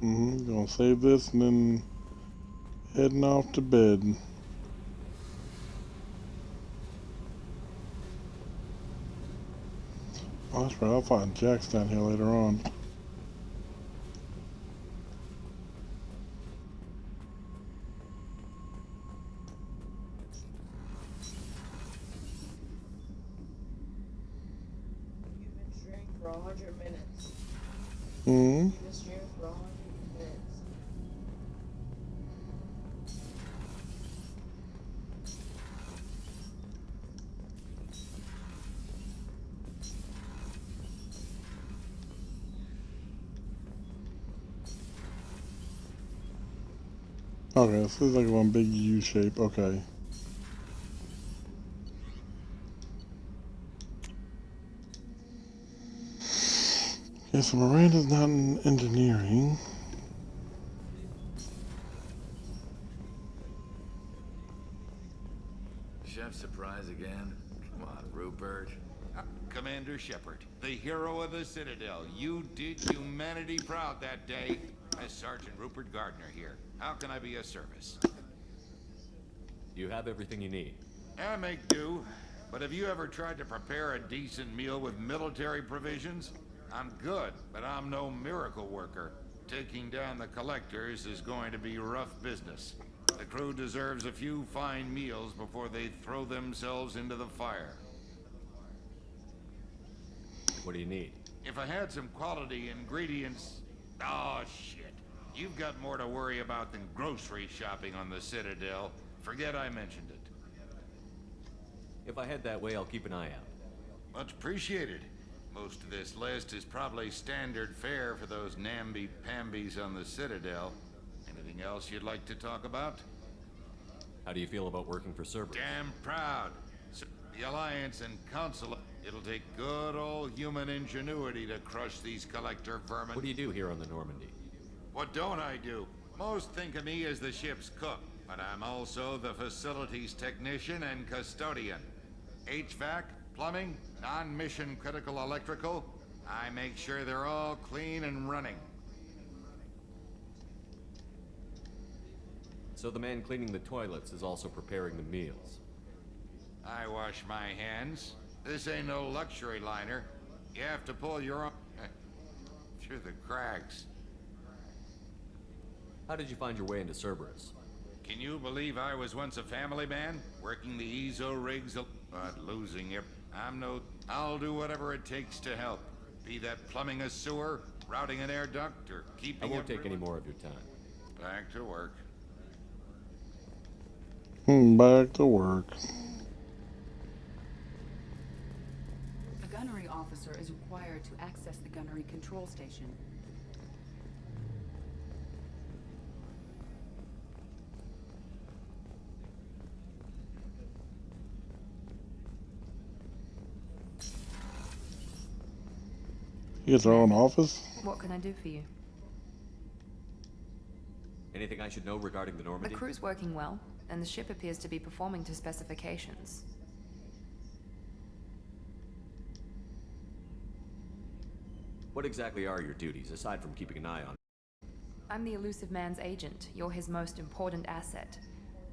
Gonna save this and then heading off to bed. Oh, that's right, I'll find Jax down here later on. You've been streaming for 100 minutes. Hmm? You've been streaming for 100 minutes. Okay, this is like one big U shape, okay. Okay, so Miranda's not in engineering. Chef surprise again? Come on, Rupert. Commander Shepard, the hero of the Citadel. You did humanity proud that day. As Sergeant Rupert Gardner here. How can I be of service? You have everything you need. I make do. But have you ever tried to prepare a decent meal with military provisions? I'm good, but I'm no miracle worker. Taking down the Collectors is going to be rough business. The crew deserves a few fine meals before they throw themselves into the fire. What do you need? If I had some quality ingredients... Oh, shit. You've got more to worry about than grocery shopping on the Citadel. Forget I mentioned it. If I head that way, I'll keep an eye out. Much appreciated. Most of this list is probably standard fare for those namby-pambies on the Citadel. Anything else you'd like to talk about? How do you feel about working for Cerberus? Damn proud. The Alliance and Council. It'll take good old human ingenuity to crush these collector vermin. What do you do here on the Normandy? What don't I do? Most think of me as the ship's cook, but I'm also the facilities technician and custodian. HVAC, plumbing, non-mission critical electrical. I make sure they're all clean and running. So the man cleaning the toilets is also preparing the meals. I wash my hands. This ain't no luxury liner. You have to pull your own through the cracks. How did you find your way into Cerberus? Can you believe I was once a family man, working the EZO rigs, but losing it? I'll do whatever it takes to help. Be that plumbing a sewer, routing an air duct, or keeping I won't take any more of your time. Back to work. Back to work. A gunnery officer is required to access the gunnery control station. He has her own office? What can I do for you? Anything I should know regarding the Normandy? The crew's working well, and the ship appears to be performing to specifications. What exactly are your duties, aside from keeping an eye on? I'm the Elusive Man's agent. You're his most important asset.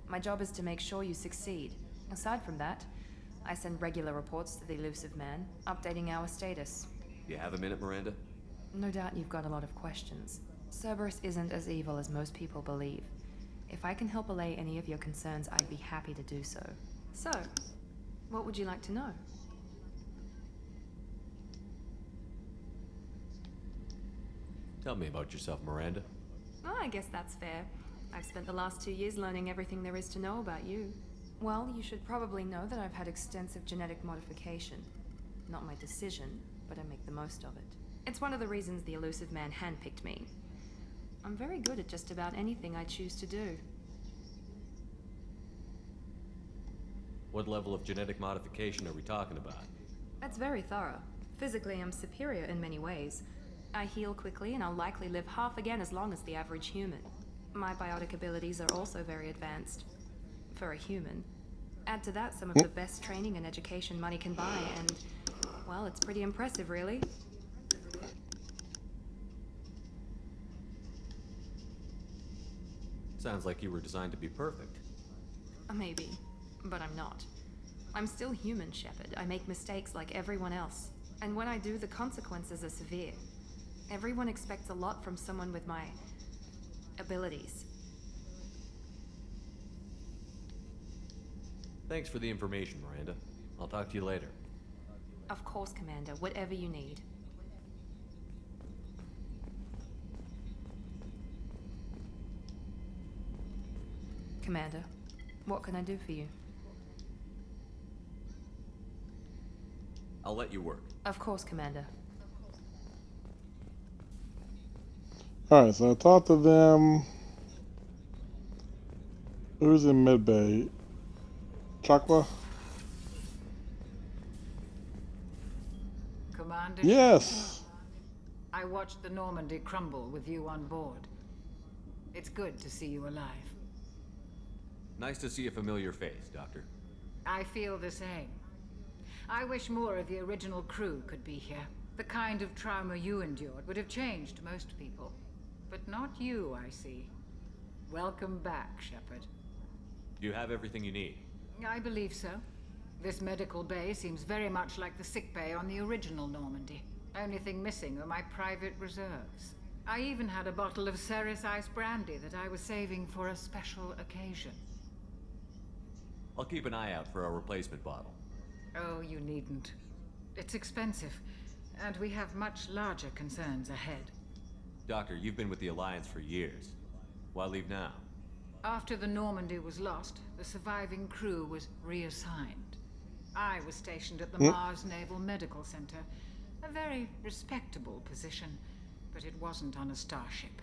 My job is to make sure you succeed. Aside from that, I send regular reports to the Elusive Man, updating our status. You have a minute, Miranda? No doubt you've got a lot of questions. Cerberus isn't as evil as most people believe. If I can help allay any of your concerns, I'd be happy to do so. So, what would you like to know? Tell me about yourself, Miranda. Oh, I guess that's fair. I've spent the last 2 years learning everything there is to know about you. Well, you should probably know that I've had extensive genetic modification. Not my decision, but I make the most of it. It's one of the reasons the Elusive Man handpicked me. I'm very good at just about anything I choose to do. What level of genetic modification are we talking about? That's very thorough. Physically, I'm superior in many ways. I heal quickly, and I'll likely live half again as long as the average human. My biotic abilities are also very advanced. For a human. Add to that some of the best training and education money can buy, and, well, it's pretty impressive, really. Sounds like you were designed to be perfect. Maybe, but I'm not. I'm still human, Shepard. I make mistakes like everyone else. And when I do, the consequences are severe. Everyone expects a lot from someone with my abilities. Thanks for the information, Miranda. I'll talk to you later. Of course, Commander. Whatever you need. Commander, what can I do for you? I'll let you work. Of course, Commander. Alright, so I talked to them. Who's in medbay? Chakwa? Commander? Yes! I watched the Normandy crumble with you on board. It's good to see you alive. Nice to see a familiar face, Doctor. I feel the same. I wish more of the original crew could be here. The kind of trauma you endured would have changed most people. But not you, I see. Welcome back, Shepard. Do you have everything you need? I believe so. This medical bay seems very much like the sick bay on the original Normandy. Only thing missing are my private reserves. I even had a bottle of Ceres Ice brandy that I was saving for a special occasion. I'll keep an eye out for a replacement bottle. Oh, you needn't. It's expensive, and we have much larger concerns ahead. Doctor, you've been with the Alliance for years. Why leave now? After the Normandy was lost, the surviving crew was reassigned. I was stationed at the Mars Naval Medical Center. A very respectable position, but it wasn't on a starship.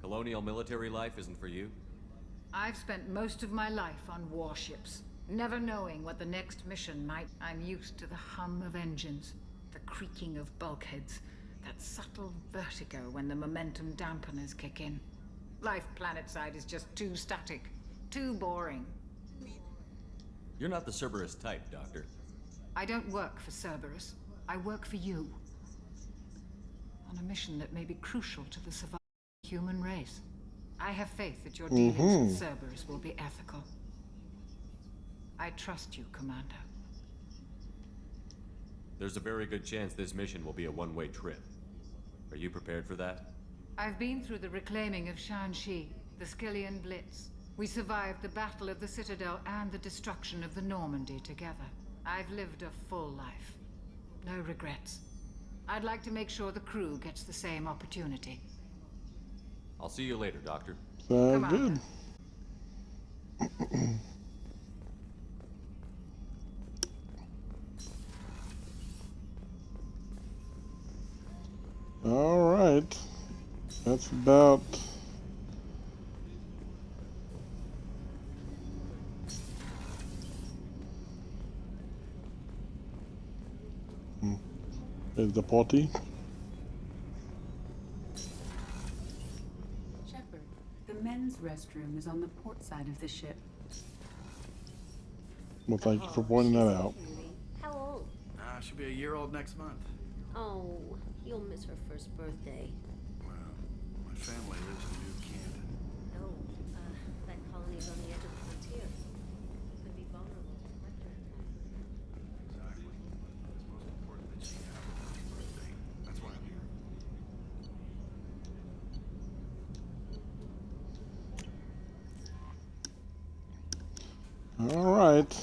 Colonial military life isn't for you? I've spent most of my life on warships, never knowing what the next mission might. I'm used to the hum of engines, the creaking of bulkheads, that subtle vertigo when the momentum dampeners kick in. Life planetside is just too static, too boring. You're not the Cerberus type, Doctor. I don't work for Cerberus. I work for you. On a mission that may be crucial to the survival of the human race. I have faith that your dealings with Cerberus will be ethical. I trust you, Commander. There's a very good chance this mission will be a one-way trip. Are you prepared for that? I've been through the reclaiming of Shanxi, the Skillian Blitz. We survived the Battle of the Citadel and the destruction of the Normandy together. I've lived a full life. No regrets. I'd like to make sure the crew gets the same opportunity. I'll see you later, Doctor. Sounds good. All right. That's about... Is the potty? Shepard, the men's restroom is on the port side of the ship. Well, thank you for pointing that out. How old? She'll be a year old next month. Oh, you'll miss her first birthday. Well, my family lives in New Canton. Oh, that colony's on the edge of the frontier. Could be vulnerable to Lecter. Exactly. It's most important that she have her first birthday. That's why I'm here. All right.